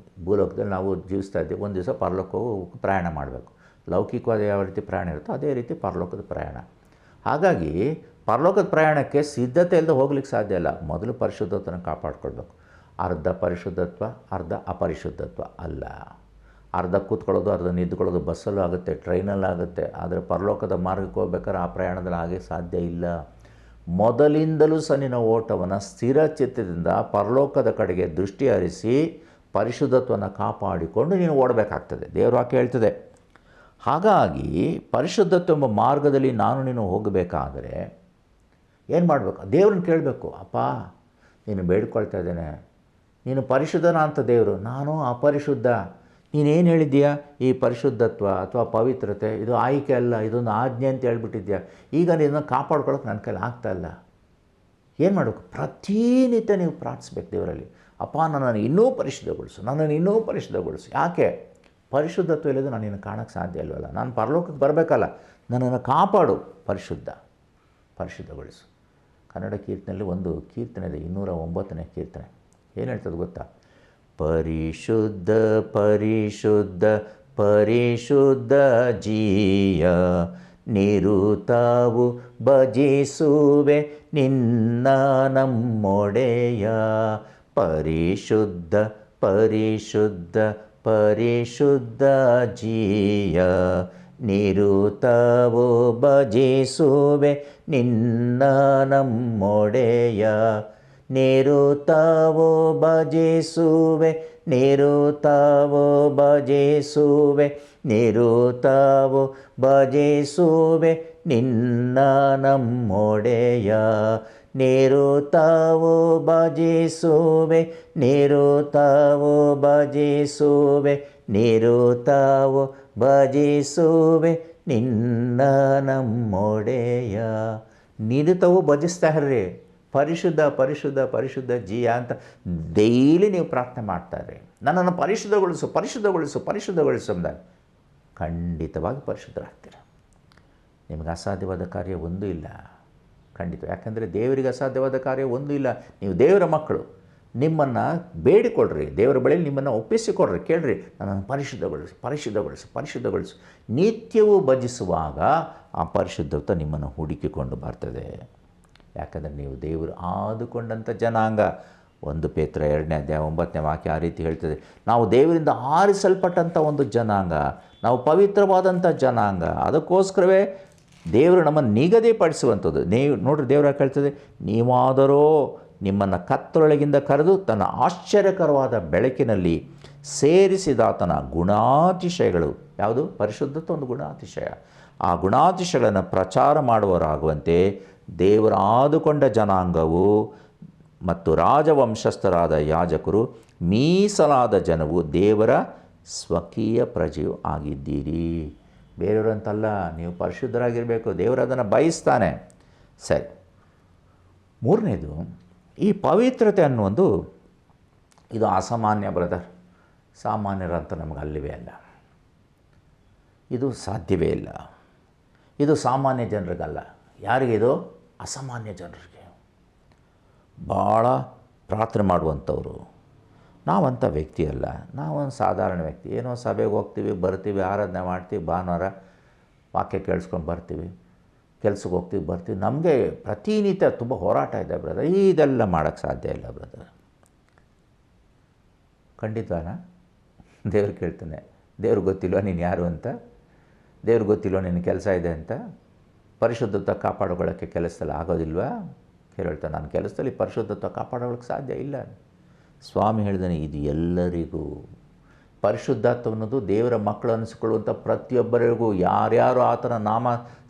ಭೂಲೋಕದಲ್ಲಿ ನಾವು ಜೀವಿಸ್ತಾ ಇದ್ದೀವಿ, ಒಂದು ದಿವಸ ಪರಲೋಕವು ಪ್ರಯಾಣ ಮಾಡಬೇಕು. ಲೌಕಿಕವಾದ ಯಾವ ರೀತಿ ಪ್ರಯಾಣ ಇರುತ್ತೋ ಅದೇ ರೀತಿ ಪರಲೋಕದ ಪ್ರಯಾಣ. ಹಾಗಾಗಿ ಪರಲೋಕದ ಪ್ರಯಾಣಕ್ಕೆ ಸಿದ್ಧತೆ ಇಲ್ಲದೆ ಹೋಗ್ಲಿಕ್ಕೆ ಸಾಧ್ಯ ಇಲ್ಲ. ಮೊದಲು ಪರಿಶುದ್ಧತ್ವನ ಕಾಪಾಡಿಕೊಳ್ಬೇಕು. ಅರ್ಧ ಪರಿಶುದ್ಧತ್ವ, ಅರ್ಧ ಅಪರಿಶುದ್ಧತ್ವ ಅಲ್ಲ. ಅರ್ಧ ಕೂತ್ಕೊಳ್ಳೋದು, ಅರ್ಧ ನಿಂತ್ಕೊಳ್ಳೋದು ಬಸ್ಸಲ್ಲೂ ಆಗುತ್ತೆ, ಟ್ರೈನಲ್ಲಾಗುತ್ತೆ. ಆದರೆ ಪರಲೋಕದ ಮಾರ್ಗಕ್ಕೆ ಹೋಗ್ಬೇಕಾದ್ರೆ ಆ ಪ್ರಯಾಣದಲ್ಲಿ ಹಾಗೆ ಸಾಧ್ಯ ಇಲ್ಲ. ಮೊದಲಿಂದಲೂ ಸಹ ನಿನ್ನ ಓಟವನ್ನು ಸ್ಥಿರ ಚಿತ್ತದಿಂದ ಪರಲೋಕದ ಕಡೆಗೆ ದೃಷ್ಟಿ ಹರಿಸಿ ಪರಿಶುದ್ಧತ್ವವನ್ನು ಕಾಪಾಡಿಕೊಂಡು ನೀನು ಓಡಬೇಕಾಗ್ತದೆ. ದೇವರು ವಾಕ್ಯ ಹೇಳ್ತದೆ. ಹಾಗಾಗಿ ಪರಿಶುದ್ಧತ್ವ ಎಂಬ ಮಾರ್ಗದಲ್ಲಿ ನೀನು ಹೋಗಬೇಕಾದರೆ ಏನು ಮಾಡಬೇಕು? ದೇವ್ರನ್ನ ಕೇಳಬೇಕು. ಅಪ್ಪ, ನೀನು ಬೇಡ್ಕೊಳ್ತಾ ಇದ್ದೇನೆ, ನೀನು ಪರಿಶುದ್ಧನ ಅಂತ ದೇವರು, ನಾನು ಅಪರಿಶುದ್ಧ. ನೀನೇನು ಹೇಳಿದ್ದೀಯಾ, ಈ ಪರಿಶುದ್ಧತ್ವ ಅಥವಾ ಪವಿತ್ರತೆ ಇದು ಆಯ್ಕೆ ಅಲ್ಲ, ಇದೊಂದು ಆಜ್ಞೆ ಅಂತ ಹೇಳ್ಬಿಟ್ಟಿದ್ಯಾ. ಈಗ ಇದನ್ನು ಕಾಪಾಡ್ಕೊಳ್ಳೋಕೆ ನನ್ನ ಕೈಲಿ ಆಗ್ತಾಯಿಲ್ಲ. ಏನು ಮಾಡಬೇಕು? ಪ್ರತಿನಿತ್ಯ ನೀವು ಪ್ರಾರ್ಥಿಸ್ಬೇಕು ದೇವರಲ್ಲಿ, ಅಪ್ಪ ನನ್ನನ್ನು ಇನ್ನೂ ಪರಿಶುದ್ಧಗೊಳಿಸು, ನನ್ನನ್ನು ಇನ್ನೂ ಪರಿಶುದ್ಧಗೊಳಿಸು. ಯಾಕೆ? ಪರಿಶುದ್ಧತ್ವ ಇಲ್ಲದೆ ನಾನು ನಿನ್ನ ಕಾಣೋಕ್ಕೆ ಸಾಧ್ಯ ಇಲ್ವಲ್ಲ, ನಾನು ಪರಲೋಕಕ್ಕೆ ಬರಬೇಕಲ್ಲ, ನನ್ನನ್ನು ಕಾಪಾಡು, ಪರಿಶುದ್ಧಗೊಳಿಸು. ಕನ್ನಡ ಕೀರ್ತನೆಯಲ್ಲಿ ಒಂದು ಕೀರ್ತನೆ ಇದೆ, 209ನೇ ಕೀರ್ತನೆ. ಏನು ಹೇಳ್ತದೆ ಗೊತ್ತಾ? ಪರಿಶುದ್ಧ ಪರಿಶುದ್ಧ ಪರಿಶುದ್ಧ ಜೀಯ, ನಿರುತಾವು ಭಜಿಸುವೆ ನಿನ್ನ ನಮ್ಮೊಡೆಯ. ಪರಿಶುದ್ಧ ಪರಿಶುದ್ಧ ಪರಿಶುದ್ಧ ಜೀಯ, ನಿರುತಾವು ಭಜಿಸುವೆ ನಿನ್ನ ನಮ್ಮೊಡೆಯ. ನಿರುತಾವು ಭಜಿಸುವೆ, ನಿರುತಾವು ಭಜಿಸುವೆ, ನಿರುತಾವು ಭಜಿಸುವೆ ನಿನ್ನ ನಮ್ಮೊಡೆಯ. ನಿರುತಾವು ಭಜಿಸುವೆ, ನಿರುತಾವು ಭಜಿಸುವೆ, ನಿರುತಾವು ಭಜಿಸುವೆ ನಿನ್ನ ನಮ್ಮೊಡೆಯ. ನಿರುತವು ಭಜಿಸ್ತಾ ಇರ್ರಿ, ಪರಿಶುದ್ಧ ಪರಿಶುದ್ಧ ಪರಿಶುದ್ಧ ಜೀಯ ಅಂತ ಡೈಲಿ ನೀವು ಪ್ರಾರ್ಥನೆ ಮಾಡ್ತಾರೆ. ನನ್ನನ್ನು ಪರಿಶುದ್ಧಗೊಳಿಸು ಪರಿಶುದ್ಧಗೊಳಿಸು ಪರಿಶುದ್ಧಗೊಳಿಸು ಅಂದಾಗ ಖಂಡಿತವಾಗಿ ಪರಿಶುದ್ಧರಾಗ್ತೀರ. ನಿಮಗೆ ಅಸಾಧ್ಯವಾದ ಕಾರ್ಯ ಒಂದೂ ಇಲ್ಲ, ಖಂಡಿತ. ಯಾಕಂದರೆ ದೇವರಿಗೆ ಅಸಾಧ್ಯವಾದ ಕಾರ್ಯ ಒಂದೂ ಇಲ್ಲ. ನೀವು ದೇವರ ಮಕ್ಕಳು, ನಿಮ್ಮನ್ನು ಬೇಡಿಕೊಡ್ರಿ, ದೇವರ ಬಳಿಯಲ್ಲಿ ನಿಮ್ಮನ್ನು ಒಪ್ಪಿಸಿಕೊಡ್ರಿ, ಕೇಳ್ರಿ, ನನ್ನನ್ನು ಪರಿಶುದ್ಧಗೊಳಿಸು ಪರಿಶುದ್ಧಗೊಳಿಸು ಪರಿಶುದ್ಧಗೊಳಿಸು. ನಿತ್ಯವೂ ಭಜಿಸುವಾಗ ಆ ಪರಿಶುದ್ಧತ್ವ ನಿಮ್ಮನ್ನು ಹುಡುಕಿಕೊಂಡು ಬರ್ತದೆ. ಯಾಕಂದರೆ ನೀವು ದೇವರು ಆದುಕೊಂಡಂಥ ಜನಾಂಗ. 1 ಪೇತ್ರ 2ನೇ ಅಧ್ಯಾಯ 9ನೇ ವಾಕ್ಯ ಆ ರೀತಿ ಹೇಳ್ತದೆ. ನಾವು ದೇವರಿಂದ ಆರಿಸಲ್ಪಟ್ಟಂಥ ಒಂದು ಜನಾಂಗ, ನಾವು ಪವಿತ್ರವಾದಂಥ ಜನಾಂಗ. ಅದಕ್ಕೋಸ್ಕರವೇ ದೇವರು ನಮ್ಮನ್ನು ನಿಗದಿಪಡಿಸುವಂಥದ್ದು. ನೋಡ್ರಿ, ದೇವರ ಹೇಳ್ತದೆ, ನೀವಾದರೋ ನಿಮ್ಮನ್ನು ಕತ್ತಲೊಳಗಿಂದ ಕರೆದು ತನ್ನ ಆಶ್ಚರ್ಯಕರವಾದ ಬೆಳಕಿನಲ್ಲಿ ಸೇರಿಸಿದಾತನ ಗುಣಾತಿಶಯಗಳು. ಯಾವುದು? ಪರಿಶುದ್ಧತ್ವ ಒಂದು ಗುಣಾತಿಶಯ. ಆ ಗುಣಾತಿಶಯಗಳನ್ನು ಪ್ರಚಾರ ಮಾಡುವವರಾಗುವಂತೆ ದೇವರ ಆದುಕೊಂಡ ಜನಾಂಗವು ಮತ್ತು ರಾಜವಂಶಸ್ಥರಾದ ಯಾಜಕರು, ಮೀಸಲಾದ ಜನವು, ದೇವರ ಸ್ವಕೀಯ ಪ್ರಜೆಯು ಆಗಿದ್ದೀರಿ. ಬೇರೆಯವರಂತಲ್ಲ, ನೀವು ಪರಿಶುದ್ಧರಾಗಿರಬೇಕು, ದೇವರು ಅದನ್ನು ಬಯಸ್ತಾನೆ. ಸರಿ, 3ನೇದು, ಈ ಪವಿತ್ರತೆ ಅನ್ನುವುದು ಇದು ಅಸಾಮಾನ್ಯ ಬ್ರದರ್. ಸಾಮಾನ್ಯರಂತ ನಮಗೆ ಅಲ್ಲಿವೇ ಅಲ್ಲ, ಇದು ಸಾಧ್ಯವೇ ಇಲ್ಲ. ಇದು ಸಾಮಾನ್ಯ ಜನರಿಗಲ್ಲ. ಯಾರಿಗೆ ಇದು? ಅಸಾಮಾನ್ಯ ಜನರಿಗೆ. ಭಾಳ ಪ್ರಾರ್ಥನೆ ಮಾಡುವಂಥವ್ರು. ನಾವಂಥ ವ್ಯಕ್ತಿ ಅಲ್ಲ, ನಾವೊಂದು ಸಾಧಾರಣ ವ್ಯಕ್ತಿ. ಏನೋ ಸಭೆಗೆ ಹೋಗ್ತೀವಿ, ಬರ್ತೀವಿ, ಆರಾಧನೆ ಮಾಡ್ತೀವಿ, ಭಾನುವಾರ ವಾಕ್ಯ ಕೇಳಿಸ್ಕೊಂಡು ಬರ್ತೀವಿ, ಕೆಲ್ಸಕ್ಕೆ ಹೋಗ್ತೀವಿ, ಬರ್ತೀವಿ. ನಮಗೆ ಪ್ರತಿನಿತ್ಯ ತುಂಬ ಹೋರಾಟ ಇದೆ ಬ್ರದರ್. ಇದೆಲ್ಲ ಮಾಡೋಕ್ಕೆ ಸಾಧ್ಯ ಇಲ್ಲ ಬ್ರದರ್. ಖಂಡಿತನಾ? ದೇವ್ರು ಕೇಳ್ತಾನೆ, ದೇವ್ರಿಗೆ ಗೊತ್ತಿಲ್ವ ನೀನು ಯಾರು ಅಂತ? ದೇವ್ರಿಗೆ ಗೊತ್ತಿಲ್ವ ನಿನ್ನ ಕೆಲಸ ಇದೆ ಅಂತ? ಪರಿಶುದ್ಧತ್ವ ಕಾಪಾಡ್ಕೊಳ್ಳೋಕ್ಕೆ ಕೆಲಸದಲ್ಲಿ ಆಗೋದಿಲ್ವಾ? ಹೇಳ್ತಾನೆ, ನಾನು ಕೆಲಸದಲ್ಲಿ ಪರಿಶುದ್ಧತ್ವ ಕಾಪಾಡೋಕ್ಕೆ ಸಾಧ್ಯ ಇಲ್ಲ. ಸ್ವಾಮಿ ಹೇಳಿದಾನೆ, ಇದು ಎಲ್ಲರಿಗೂ. ಪರಿಶುದ್ಧತ್ವ ಅನ್ನೋದು ದೇವರ ಮಕ್ಕಳು ಅನಿಸ್ಕೊಳ್ಳುವಂಥ ಪ್ರತಿಯೊಬ್ಬರಿಗೂ, ಯಾರ್ಯಾರು ಆತನ ನಾಮ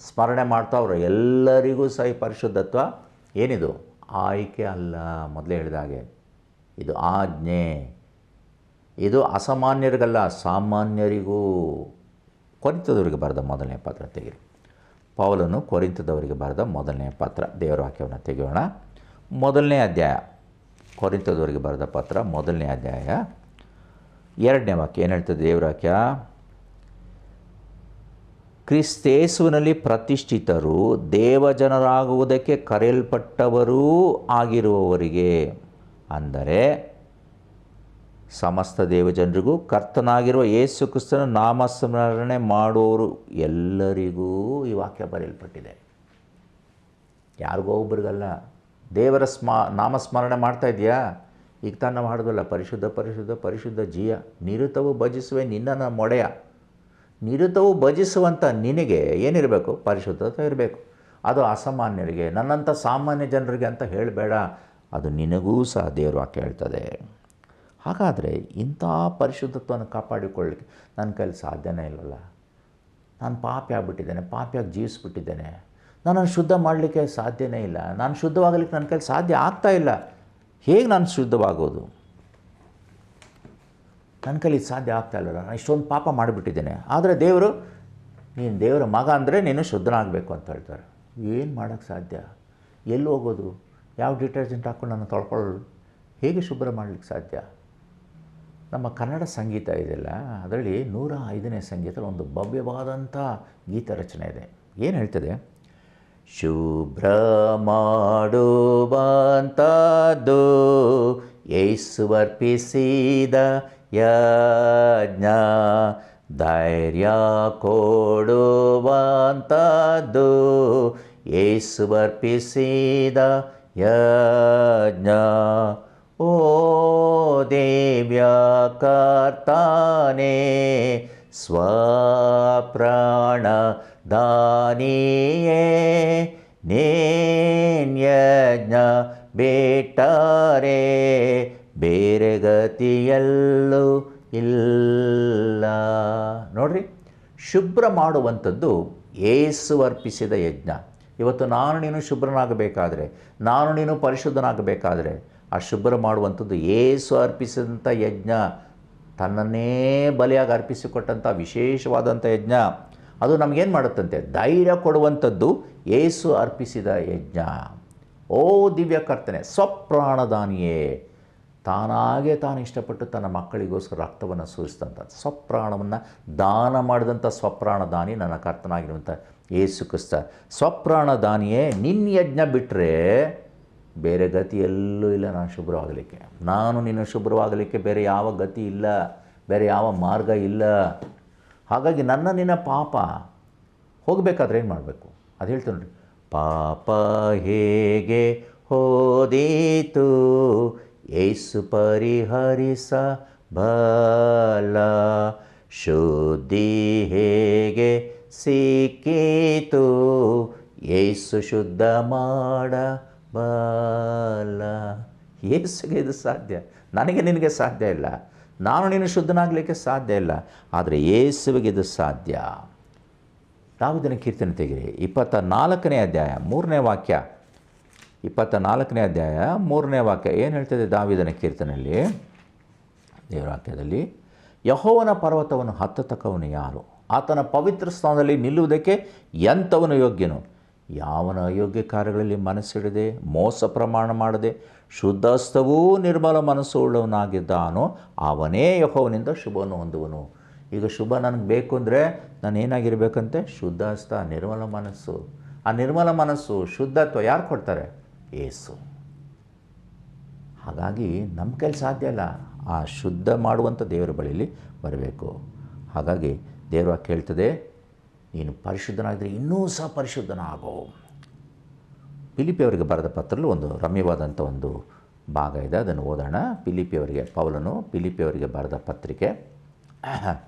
ಸ್ಮರಣೆ ಮಾಡ್ತಾವ್ರೋ ಎಲ್ಲರಿಗೂ ಸಹ ಈ ಪರಿಶುದ್ಧತ್ವ ಏನಿದು? ಆಯ್ಕೆ ಅಲ್ಲ. ಮೊದಲೇ ಹೇಳಿದಾಗೆ ಇದು ಆಜ್ಞೆ. ಇದು ಅಸಾಮಾನ್ಯರಿಗಲ್ಲ, ಸಾಮಾನ್ಯರಿಗೂ. ಕೊರಿಂಥದವರಿಗೆ ಬರೆದ 1ನೇ ಪತ್ರ ತೆಗೆಯಿರಿ. ಪೌಲನು ಕೊರಿಂಥದವರಿಗೆ ಬರೆದ 1ನೇ ಪತ್ರ, ದೇವರ ವಾಕ್ಯವನ್ನು ತೆಗೆಯೋಣ. 1ನೇ ಅಧ್ಯಾಯ, ಕೊರಿಂಥದವರಿಗೆ ಬರೆದ ಪತ್ರ 1ನೇ ಅಧ್ಯಾಯ 2ನೇ ವಾಕ್ಯ ಏನು ಹೇಳ್ತದೆ ದೇವರ ವಾಕ್ಯ? ಕ್ರಿಸ್ತೇಸುವಿನಲ್ಲಿ ಪ್ರತಿಷ್ಠಿತರು, ದೇವಜನರಾಗುವುದಕ್ಕೆ ಕರೆಯಲ್ಪಟ್ಟವರೂ ಆಗಿರುವವರಿಗೆ, ಅಂದರೆ ಸಮಸ್ತ ದೇವಜನರಿಗೂ ಕರ್ತನಾಗಿರುವ ಯೇಸು ಕ್ರಿಸ್ತನ ನಾಮಸ್ಮರಣೆ ಮಾಡೋರು ಎಲ್ಲರಿಗೂ ಈ ವಾಕ್ಯ ಬರೆಯಲ್ಪಟ್ಟಿದೆ. ಯಾರಿಗೋ ಒಬ್ರಿಗಲ್ಲ. ದೇವರ ನಾಮಸ್ಮರಣೆ ಮಾಡ್ತಾ ಇದೆಯಾ? ಈಗ ತಾನು ನಾವು ಹಾಡೋದಲ್ಲ, ಪರಿಶುದ್ಧ ಪರಿಶುದ್ಧ ಪರಿಶುದ್ಧ ಜೀಯ, ನಿರುತವು ಭಜಿಸುವೆ ನಿನ್ನನ್ನು ಮೊಡೆಯ. ನಿರುತವು ಭಜಿಸುವಂಥ ನಿನಗೆ ಏನಿರಬೇಕು? ಪರಿಶುದ್ಧತೆ ಇರಬೇಕು. ಅದು ಅಸಾಮಾನ್ಯರಿಗೆ, ನನ್ನಂಥ ಸಾಮಾನ್ಯ ಜನರಿಗೆ ಅಂತ ಹೇಳಬೇಡ. ಅದು ನಿನಗೂ ಸಹ ದೇವರ ವಾಕ್ಯ ಹೇಳ್ತದೆ. ಹಾಗಾದರೆ ಇಂಥ ಪರಿಶುದ್ಧತ್ವವನ್ನು ಕಾಪಾಡಿಕೊಳ್ಳಲಿಕ್ಕೆ ನನ್ನ ಕೈಲಿ ಸಾಧ್ಯನೇ ಇಲ್ಲವಲ್ಲ. ನಾನು ಪಾಪಿ ಆಗಿಬಿಟ್ಟಿದ್ದೇನೆ, ಪಾಪಿಯಾಗಿ ಜೀವಿಸ್ಬಿಟ್ಟಿದ್ದೇನೆ, ನನ್ನನ್ನು ಶುದ್ಧ ಮಾಡಲಿಕ್ಕೆ ಸಾಧ್ಯನೇ ಇಲ್ಲ, ನಾನು ಶುದ್ಧವಾಗಲಿಕ್ಕೆ ನನ್ನ ಕೈಲಿ ಸಾಧ್ಯ ಆಗ್ತಾಯಿಲ್ಲ. ಹೇಗೆ ನಾನು ಶುದ್ಧವಾಗೋದು? ನನ್ನ ಕೈಲಿ ಇದು ಸಾಧ್ಯ ಆಗ್ತಾಯಿಲ್ಲ, ನಾನು ಇಷ್ಟೊಂದು ಪಾಪ ಮಾಡಿಬಿಟ್ಟಿದ್ದೇನೆ. ಆದರೆ ದೇವರು, ನೀನು ದೇವರ ಮಗ ಅಂದರೆ ನೀನು ಶುದ್ಧನಾಗಬೇಕು ಅಂತ ಹೇಳ್ತಾರೆ. ಏನು ಮಾಡೋಕ್ಕೆ ಸಾಧ್ಯ? ಎಲ್ಲಿ ಹೋಗೋದು? ಯಾವ ಡಿಟರ್ಜೆಂಟ್ ಹಾಕ್ಕೊಂಡು ನಾನು ತೊಳ್ಕೊಳ್ಳೋದು? ಹೇಗೆ ಶುಭ್ರ ಮಾಡಲಿಕ್ಕೆ ಸಾಧ್ಯ? ನಮ್ಮ ಕನ್ನಡ ಸಂಗೀತ ಇದೆಯಲ್ಲ, ಅದರಲ್ಲಿ 105ನೇ ಸಂಗೀತದಲ್ಲಿ ಒಂದು ಭವ್ಯವಾದಂಥ ಗೀತ ರಚನೆ ಇದೆ. ಏನು ಹೇಳ್ತದೆ? ಶುಭ್ರ ಮಾಡುವಂಥದ್ದು ಯೇಸುವರ್ಪಿಸಿದ ಯಜ್ಞ, ಧೈರ್ಯ ಕೊಡುವಂಥದ್ದು ಯೇಸುವರ್ಪಿಸಿದ ಯಜ್ಞ. ಓ ದಿವ್ಯ ಕರ್ತನೇ, ಸ್ವಪ್ರಾಣ ದಾನಿಯೇ, ನೀನ್ ಯಜ್ಞ ಬಿಟ್ಟರೆ ಬೇರೆ ಗತಿಯಲ್ಲೂ ಇಲ್ಲ. ನೋಡ್ರಿ, ಶುಭ್ರ ಮಾಡುವಂಥದ್ದು ಯೇಸು ಅರ್ಪಿಸಿದ ಯಜ್ಞ. ಇವತ್ತು ನಾನು ನೀನು ಶುಭ್ರನಾಗಬೇಕಾದ್ರೆ, ನಾನು ನೀನು ಪರಿಶುದ್ಧನಾಗಬೇಕಾದ್ರೆ, ಆ ಶುಭ್ರ ಮಾಡುವಂಥದ್ದು ಯೇಸು ಅರ್ಪಿಸಿದಂಥ ಯಜ್ಞ, ತನ್ನನ್ನೇ ಬಲಿಯಾಗಿ ಅರ್ಪಿಸಿಕೊಟ್ಟಂಥ ವಿಶೇಷವಾದಂಥ ಯಜ್ಞ. ಅದು ನಮಗೇನು ಮಾಡುತ್ತಂತೆ? ಧೈರ್ಯ ಕೊಡುವಂಥದ್ದು ಯೇಸು ಅರ್ಪಿಸಿದ ಯಜ್ಞ. ಓ ದಿವ್ಯ ಕರ್ತನೆ, ಸ್ವಪ್ರಾಣದಾನಿಯೇ, ತಾನಾಗೆ ತಾನು ಇಷ್ಟಪಟ್ಟು ತನ್ನ ಮಕ್ಕಳಿಗೋಸ್ಕರ ರಕ್ತವನ್ನು ಸುರಿಸಿದಂಥ ಸ್ವಪ್ರಾಣವನ್ನು ದಾನ ಮಾಡಿದಂಥ ಸ್ವಪ್ರಾಣದಾನಿ ನನ್ನ ಕರ್ತನಾಗಿರುವಂಥ ಯೇಸು ಕ್ರಿಸ್ತ. ಸ್ವಪ್ರಾಣದಾನಿಯೇ, ನಿನ್ನ ಯಜ್ಞ ಬಿಟ್ಟರೆ ಬೇರೆ ಗತಿ ಎಲ್ಲೂ ಇಲ್ಲ ನಾನು ಶುಭ್ರವಾಗಲಿಕ್ಕೆ. ನಾನು ನೀನು ಶುಭ್ರವಾಗಲಿಕ್ಕೆ ಬೇರೆ ಯಾವ ಗತಿ ಇಲ್ಲ, ಬೇರೆ ಯಾವ ಮಾರ್ಗ ಇಲ್ಲ. ಹಾಗಾಗಿ ನನ್ನ ನಿನ್ನ ಪಾಪ ಹೋಗಬೇಕಾದ್ರೆ ಏನು ಮಾಡಬೇಕು? ಅದು ಹೇಳ್ತೀನಿ ನೋಡಿ. ಪಾಪ ಹೇಗೆ ಹೋದೀತು ಯೇಸು ಪರಿಹರಿಸಬಲ್ಲ, ಶುದ್ಧಿ ಹೇಗೆ ಸಿಕ್ಕಿತು ಯೇಸು ಶುದ್ಧ ಮಾಡಬಲ್ಲ. ಯೇಸುಗೆ ಇದು ಸಾಧ್ಯ, ನನಗೆ ನಿನಗೆ ಸಾಧ್ಯ ಇಲ್ಲ. ನಾನು ನೀನು ಶುದ್ಧನಾಗಲಿಕ್ಕೆ ಸಾಧ್ಯ ಇಲ್ಲ, ಆದರೆ ಯೇಸುವಿಗೆ ಇದು ಸಾಧ್ಯ. ದಾವೀದನ ಕೀರ್ತನೆ ತೆಗಿರಿ, 24ನೇ ಅಧ್ಯಾಯ 3ನೇ ವಾಕ್ಯ. 24ನೇ ಅಧ್ಯಾಯ 3ನೇ ವಾಕ್ಯ ಏನು ಹೇಳ್ತದೆ ದಾವೀದನ ಕೀರ್ತನೆಯಲ್ಲಿ? ದೇವರ ವಾಕ್ಯದಲ್ಲಿ, ಯೆಹೋವನ ಪರ್ವತವನ್ನು ಹತ್ತತಕ್ಕವನು ಯಾರು? ಆತನ ಪವಿತ್ರ ಸ್ಥಾನದಲ್ಲಿ ನಿಲ್ಲುವುದಕ್ಕೆ ಎಂಥವನು ಯೋಗ್ಯನು? ಯಾವನ ಅಯೋಗ್ಯ ಕಾರ್ಯಗಳಲ್ಲಿ ಮನಸ್ಸಿಡದೆ, ಮೋಸ ಪ್ರಮಾಣ ಮಾಡದೆ, ಶುದ್ಧಸ್ಥವೂ ನಿರ್ಮಲ ಮನಸ್ಸು ಉಳ್ಳವನಾಗಿದ್ದಾನೋ ಅವನೇ ಯೆಹೋವನಿಂದ ಶುಭವನ್ನು ಹೊಂದುವನು. ಈಗ ಶುಭ ನನಗೆ ಬೇಕು ಅಂದರೆ ನಾನು ಏನಾಗಿರಬೇಕಂತೆ? ಶುದ್ಧಸ್ಥ, ನಿರ್ಮಲ ಮನಸ್ಸು. ಆ ನಿರ್ಮಲ ಮನಸ್ಸು, ಶುದ್ಧತ್ವ ಯಾರು ಕೊಡ್ತಾರೆ? ಯೇಸು. ಹಾಗಾಗಿ ನಮ್ಮ ಕೈಲಿ ಸಾಧ್ಯ ಇಲ್ಲ, ಆ ಶುದ್ಧ ಮಾಡುವಂಥ ದೇವರ ಬಳಿಯಲ್ಲಿ ಬರಬೇಕು. ಹಾಗಾಗಿ ದೇವರ ಕೇಳ್ತದೆ, ನೀನು ಪರಿಶುದ್ಧನಾಗಿದ್ದರೆ ಇನ್ನೂ ಸಹ ಪರಿಶುದ್ಧನಾಗೋ. ಫಿಲಿಪಿಯವರಿಗೆ ಬರೆದ ಪತ್ರದಲ್ಲಿ ಒಂದು ರಮ್ಯವಾದಂಥ ಒಂದು ಭಾಗ ಇದೆ, ಅದನ್ನು ಓದೋಣ. ಪೌಲನು ಫಿಲಿಪಿಯವರಿಗೆ ಬರೆದ ಪತ್ರಿಕೆ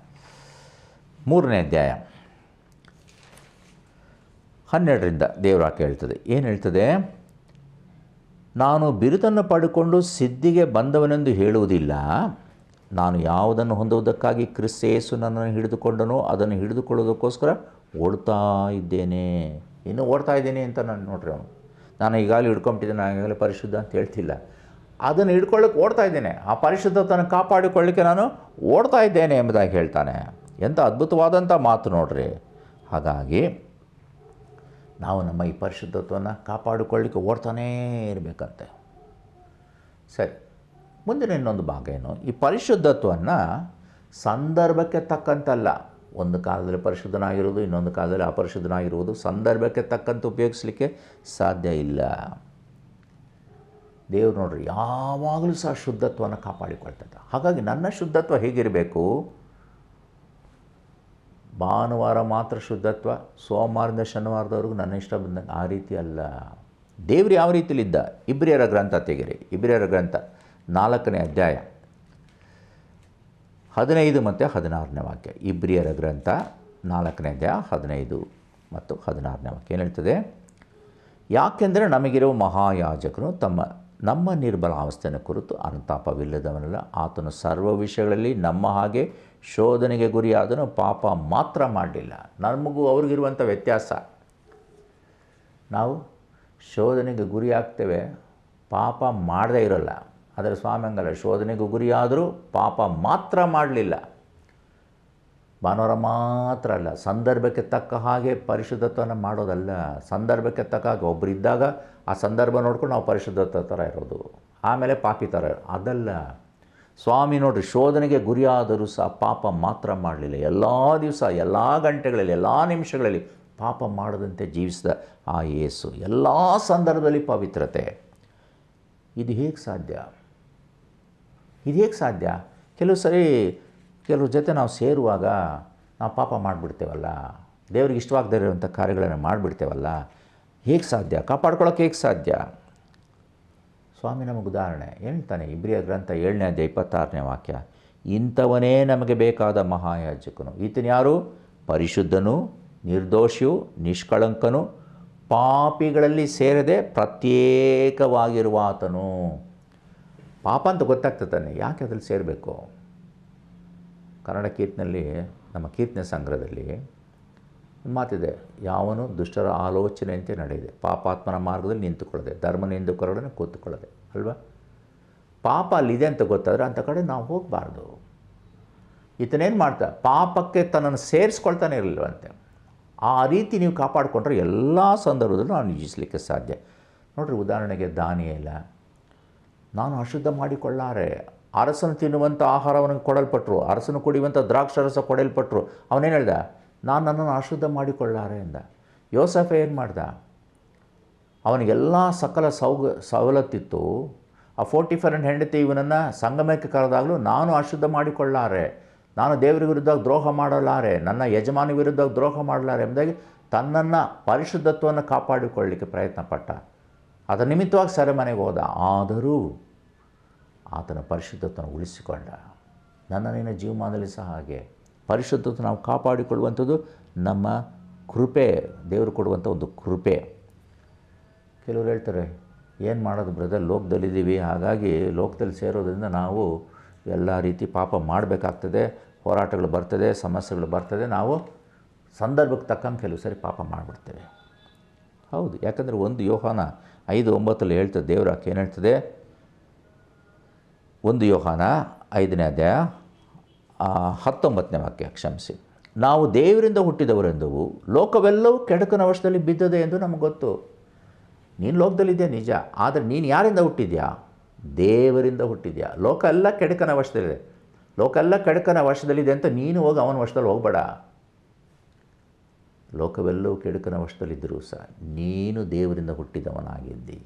3ನೇ ಅಧ್ಯಾಯ 12ರಿಂದ ದೇವರ ವಾಕ್ಯ ಹೇಳ್ತದೆ. ಏನು ಹೇಳ್ತದೆ? ನಾನು ಬಿರುದನ್ನು ಪಡೆದುಕೊಂಡು ಸಿದ್ಧಿಗೆ ಬಂದವನೆಂದು ಹೇಳುವುದಿಲ್ಲ. ನಾನು ಯಾವುದನ್ನು ಹೊಂದುವುದಕ್ಕಾಗಿ ಕ್ರಿಸ್ತ ಯೇಸು ನನ್ನನ್ನು ಹಿಡಿದುಕೊಂಡನೋ ಅದನ್ನು ಹಿಡಿದುಕೊಳ್ಳೋದಕ್ಕೋಸ್ಕರ ಓಡ್ತಾ ಇದ್ದೇನೆ. ಇನ್ನೂ ಓಡ್ತಾ ಇದ್ದೀನಿ ಅಂತ ನಾನು ನೋಡ್ರಿ, ನಾನು ಈಗಾಗಲೇ ಹಿಡ್ಕೊಂಬಿಟ್ಟಿದ್ದೇನೆ, ನಾನು ಈಗಾಗಲೇ ಪರಿಶುದ್ಧ ಅಂತ ಹೇಳ್ತಿಲ್ಲ. ಅದನ್ನು ಹಿಡ್ಕೊಳ್ಳೋಕೆ ಓಡ್ತಾ ಇದ್ದೇನೆ, ಆ ಪರಿಶುದ್ಧತನ ಕಾಪಾಡಿಕೊಳ್ಳಿಕ್ಕೆ ನಾನು ಓಡ್ತಾ ಇದ್ದೇನೆ ಎಂಬುದಾಗಿ ಹೇಳ್ತಾನೆ. ಎಂಥ ಅದ್ಭುತವಾದಂಥ ಮಾತು ನೋಡ್ರಿ. ಹಾಗಾಗಿ ನಾವು ನಮ್ಮ ಈ ಪರಿಶುದ್ಧತ್ವವನ್ನು ಕಾಪಾಡಿಕೊಳ್ಳಿಕ್ಕೆ ಓಡ್ತಾನೇ ಇರಬೇಕಂತೆ. ಸರಿ, ಮುಂದಿನ ಇನ್ನೊಂದು ಭಾಗ ಏನು? ಈ ಪರಿಶುದ್ಧತ್ವವನ್ನು ಸಂದರ್ಭಕ್ಕೆ ತಕ್ಕಂತಲ್ಲ. ಒಂದು ಕಾಲದಲ್ಲಿ ಪರಿಶುದ್ಧನಾಗಿರುವುದು, ಇನ್ನೊಂದು ಕಾಲದಲ್ಲಿ ಅಪರಿಶುದ್ಧನಾಗಿರುವುದು ಸಂದರ್ಭಕ್ಕೆ ತಕ್ಕಂತೆ ಉಪಯೋಗಿಸಲಿಕ್ಕೆ ಸಾಧ್ಯ ಇಲ್ಲ. ದೇವರು ನೋಡ್ರಿ ಯಾವಾಗಲೂ ಸಹ ಶುದ್ಧತ್ವವನ್ನು ಕಾಪಾಡಿಕೊಳ್ತದೆ. ಹಾಗಾಗಿ ನನ್ನ ಶುದ್ಧತ್ವ ಹೇಗಿರಬೇಕು? ಭಾನುವಾರ ಮಾತ್ರ ಶುದ್ಧತ್ವ, ಸೋಮವಾರದಿಂದ ಶನಿವಾರದವರೆಗೂ ನನ್ನ ಇಷ್ಟ ಬಂದಂಗೆ, ಆ ರೀತಿ ಅಲ್ಲ. ದೇವರು ಯಾವ ರೀತಿಯಲ್ಲಿದ್ದ? ಇಬ್ರಿಯರ ಗ್ರಂಥ ತೆಗಿರಿ, ಇಬ್ರಿಯರ ಗ್ರಂಥ 4ನೇ ಅಧ್ಯಾಯ 15 ಮತ್ತು 16ನೇ ವಾಕ್ಯ. ಇಬ್ರಿಯರ ಗ್ರಂಥ 4ನೇ ಅಧ್ಯಾಯ 15 ಮತ್ತು 16ನೇ ವಾಕ್ಯ ಏನು ಹೇಳ್ತದೆ? ಯಾಕೆಂದರೆ ನಮಗಿರುವ ಮಹಾಯಾಜಕನು ನಮ್ಮ ನಿರ್ಬಲ ಅವಸ್ಥೆಯನ್ನು ಕುರಿತು ಅನುತಾಪವಿಲ್ಲದವನಲ್ಲ. ಆತನು ಸರ್ವ ವಿಷಯಗಳಲ್ಲಿ ನಮ್ಮ ಹಾಗೆ ಶೋಧನೆಗೆ ಗುರಿಯಾದನು, ಪಾಪ ಮಾತ್ರ ಮಾಡಲಿಲ್ಲ. ನಮಗೂ ಅವ್ರಿಗಿರುವಂಥ ವ್ಯತ್ಯಾಸ, ನಾವು ಶೋಧನೆಗೆ ಗುರಿ ಆಗ್ತೇವೆ, ಪಾಪ ಮಾಡದೇ ಇರೋಲ್ಲ. ಆದರೆ ಸ್ವಾಮಿ ಹಂಗಲ್ಲ, ಶೋಧನೆಗೂ ಗುರಿಯಾದರೂ ಪಾಪ ಮಾತ್ರ ಮಾಡಲಿಲ್ಲ. ಭಾನುವಾರ ಮಾತ್ರ ಅಲ್ಲ, ಸಂದರ್ಭಕ್ಕೆ ತಕ್ಕ ಹಾಗೆ ಪರಿಶುದ್ಧತ್ವವನ್ನು ಮಾಡೋದಲ್ಲ. ಸಂದರ್ಭಕ್ಕೆ ತಕ್ಕ ಹಾಗೆ ಒಬ್ಬರು ಇದ್ದಾಗ ಆ ಸಂದರ್ಭ ನೋಡ್ಕೊಂಡು ನಾವು ಪರಿಶುದ್ಧತ್ವ ಥರ ಇರೋದು, ಆಮೇಲೆ ಪಾಪಿ ಥರ ಅದಲ್ಲ. ಸ್ವಾಮಿ ನೋಡ್ರಿ, ಶೋಧನೆಗೆ ಗುರಿಯಾದರೂ ಸಹ ಪಾಪ ಮಾತ್ರ ಮಾಡಲಿಲ್ಲ. ಎಲ್ಲ ದಿವಸ, ಎಲ್ಲ ಗಂಟೆಗಳಲ್ಲಿ, ಎಲ್ಲ ನಿಮಿಷಗಳಲ್ಲಿ ಪಾಪ ಮಾಡದಂತೆ ಜೀವಿಸಿದ ಆ ಯೇಸು ಎಲ್ಲ ಸಂದರ್ಭದಲ್ಲಿ ಪವಿತ್ರತೆ. ಇದು ಹೇಗೆ ಸಾಧ್ಯ? ಇದು ಹೇಗೆ ಸಾಧ್ಯ? ಕೆಲವು ಸರಿ ಕೆಲವ್ರ ಜೊತೆ ನಾವು ಸೇರುವಾಗ ನಾವು ಪಾಪ ಮಾಡಿಬಿಡ್ತೇವಲ್ಲ, ದೇವ್ರಿಗೆ ಇಷ್ಟವಾಗದೇ ಇರುವಂಥ ಕಾರ್ಯಗಳನ್ನು ಮಾಡಿಬಿಡ್ತೇವಲ್ಲ. ಹೇಗೆ ಸಾಧ್ಯ? ಕಾಪಾಡ್ಕೊಳ್ಳೋಕೆ ಹೇಗೆ ಸಾಧ್ಯ? ಸ್ವಾಮಿ ನಮಗೆ ಉದಾಹರಣೆ ಹೇಳ್ತಾನೆ, ಇಬ್ರಿಯ ಗ್ರಂಥ 7ನೇ ಅಧ್ಯಾಯ 26ನೇ ವಾಕ್ಯ, ಇಂಥವನೇ ನಮಗೆ ಬೇಕಾದ ಮಹಾಯಾಜಕನು. ಈತನು ಯಾರು? ಪರಿಶುದ್ಧನು, ನಿರ್ದೋಷಿಯು, ನಿಷ್ಕಳಂಕನು, ಪಾಪಿಗಳಲ್ಲಿ ಸೇರದೆ ಪ್ರತ್ಯೇಕವಾಗಿರುವ ಆತನು. ಪಾಪ ಅಂತ ಗೊತ್ತಾಗ್ತಾನೆ, ಯಾಕೆ ಅದ್ರಲ್ಲಿ ಸೇರಬೇಕು? ಕನ್ನಡ ಕೀರ್ತನೆಯಲ್ಲಿ, ನಮ್ಮ ಕೀರ್ತನೆ ಸಂಗ್ರಹದಲ್ಲಿ ಒಂದು ಮಾತಿದೆ, ಯಾವನು ದುಷ್ಟರ ಆಲೋಚನೆಯಂತೆ ನಡೆಯಿದೆ, ಪಾಪಾತ್ಮನ ಮಾರ್ಗದಲ್ಲಿ ನಿಂತುಕೊಳ್ಳದೆ, ಧರ್ಮನಿಂದಕರೊಡನೆ ಕೂತುಕೊಳ್ಳದೆ ಅಲ್ವಾ? ಪಾಪ ಅಲ್ಲಿದೆ ಅಂತ ಗೊತ್ತಾದರೆ ಅಂಥ ಕಡೆ ನಾವು ಹೋಗಬಾರ್ದು. ಈತನೇನು ಮಾಡ್ತಾ ಪಾಪಕ್ಕೆ ತನ್ನನ್ನು ಸೇರಿಸ್ಕೊಳ್ತಾನೆ ಇರಲಿಲ್ವಂತೆ. ಆ ರೀತಿ ನೀವು ಕಾಪಾಡಿಕೊಂಡ್ರೆ ಎಲ್ಲ ಸಂದರ್ಭದಲ್ಲೂ ನಾವು ನಿಜಿಸಲಿಕ್ಕೆ ಸಾಧ್ಯ. ನೋಡಿರಿ, ಉದಾಹರಣೆಗೆ ದಾನಿಯೇಲ, ನಾನು ಅಶುದ್ಧ ಮಾಡಿಕೊಳ್ಳಾರೆ, ಅರಸನು ತಿನ್ನುವಂಥ ಆಹಾರವನ್ನು ಕೊಡಲ್ಪಟ್ಟರು, ಅರಸನು ಕುಡಿಯುವಂಥ ದ್ರಾಕ್ಷಾರಸ ಕೊಡಲ್ಪಟ್ಟರು. ಅವನೇನು ಹೇಳ್ದ? ನಾನು ನನ್ನನ್ನು ಅಶುದ್ಧ ಮಾಡಿಕೊಳ್ಳಾರೆ ಎಂದ. ಯೋಸೆಫ ಏನು ಮಾಡ್ದ? ಅವನಿಗೆಲ್ಲ ಸಕಲ ಸವಲತ್ತಿತ್ತು. ಆ 44 ಹೆಂಡತಿ ಇವನನ್ನು ಸಂಗಮಕ್ಕೆ ಕರೆದಾಗಲೂ ನಾನು ಅಶುದ್ಧ ಮಾಡಿಕೊಳ್ಳಾರೆ, ನಾನು ದೇವರ ವಿರುದ್ಧ ದ್ರೋಹ ಮಾಡಲಾರೆ, ನನ್ನ ಯಜಮಾನಿ ವಿರುದ್ಧ ದ್ರೋಹ ಮಾಡಲಾರೆ ಎಂಬುದಾಗಿ ತನ್ನನ್ನು ಪರಿಶುದ್ಧತ್ವವನ್ನು ಕಾಪಾಡಿಕೊಳ್ಳಲಿಕ್ಕೆ ಪ್ರಯತ್ನ ಪಟ್ಟ. ಅದರ ನಿಮಿತ್ತವಾಗಿ ಸೆರೆಮನೆಗೆ ಹೋದ. ಆದರೂ ಆತನ ಪರಿಶುದ್ಧತ್ವವನ್ನು ಉಳಿಸಿಕೊಂಡ. ನನ್ನ ನಿನ್ನ ಜೀವಮಾನದಲ್ಲಿ ಸಹ ಹಾಗೆ ಪರಿಶುದ್ಧತೆ ನಾವು ಕಾಪಾಡಿಕೊಳ್ಳುವಂಥದ್ದು ನಮ್ಮ ಕೃಪೆ, ದೇವರು ಕೊಡುವಂಥ ಒಂದು ಕೃಪೆ. ಕೆಲವರು ಹೇಳ್ತಾರೆ, ಏನು ಮಾಡೋದು ಬ್ರದರ್, ಲೋಕದಲ್ಲಿದ್ದೀವಿ, ಹಾಗಾಗಿ ಲೋಕದಲ್ಲಿ ಸೇರೋದ್ರಿಂದ ನಾವು ಎಲ್ಲ ರೀತಿ ಪಾಪ ಮಾಡಬೇಕಾಗ್ತದೆ, ಹೋರಾಟಗಳು ಬರ್ತದೆ, ಸಮಸ್ಯೆಗಳು ಬರ್ತದೆ, ನಾವು ಸಂದರ್ಭಕ್ಕೆ ತಕ್ಕಂಗೆ ಕೆಲವು ಸರಿ ಪಾಪ ಮಾಡಿಬಿಡ್ತೇವೆ. ಹೌದು, ಯಾಕಂದರೆ 1 ಯೋಹಾನ 5:9 ಹೇಳ್ತದೆ, ದೇವರ ವಾಕ್ಯ ಏನು ಹೇಳ್ತದೆ? 1 ಯೋಹಾನ 5ನೇ ಅಧ್ಯಾಯ 19ನೇ ವಾಕ್ಯ, ಕ್ಷಮಿಸಿ, ನಾವು ದೇವರಿಂದ ಹುಟ್ಟಿದವರೆಂದವು, ಲೋಕವೆಲ್ಲವೂ ಕೆಡುಕನ ವಶದಲ್ಲಿ ಬಿದ್ದದೆ ಎಂದು ನಮಗೆ ಗೊತ್ತು. ನೀನು ಲೋಕದಲ್ಲಿದೆಯಾ ನಿಜ, ಆದರೆ ನೀನು ಯಾರಿಂದ ಹುಟ್ಟಿದ್ಯಾ? ದೇವರಿಂದ ಹುಟ್ಟಿದ್ಯಾ. ಲೋಕ ಎಲ್ಲ ಕೆಡುಕನ ವಶದಲ್ಲಿದೆ. ಲೋಕ ಎಲ್ಲ ಕೆಡುಕನ ವಶದಲ್ಲಿದೆ ಅಂತ ನೀನು ಹೋಗಿ ಅವನ ವಶದಲ್ಲಿ ಹೋಗಬೇಡ. ಲೋಕವೆಲ್ಲವೂ ಕೆಡುಕನ ವಶದಲ್ಲಿದ್ದರೂ ಸಹ ನೀನು ದೇವರಿಂದ ಹುಟ್ಟಿದವನಾಗಿದ್ದಿ.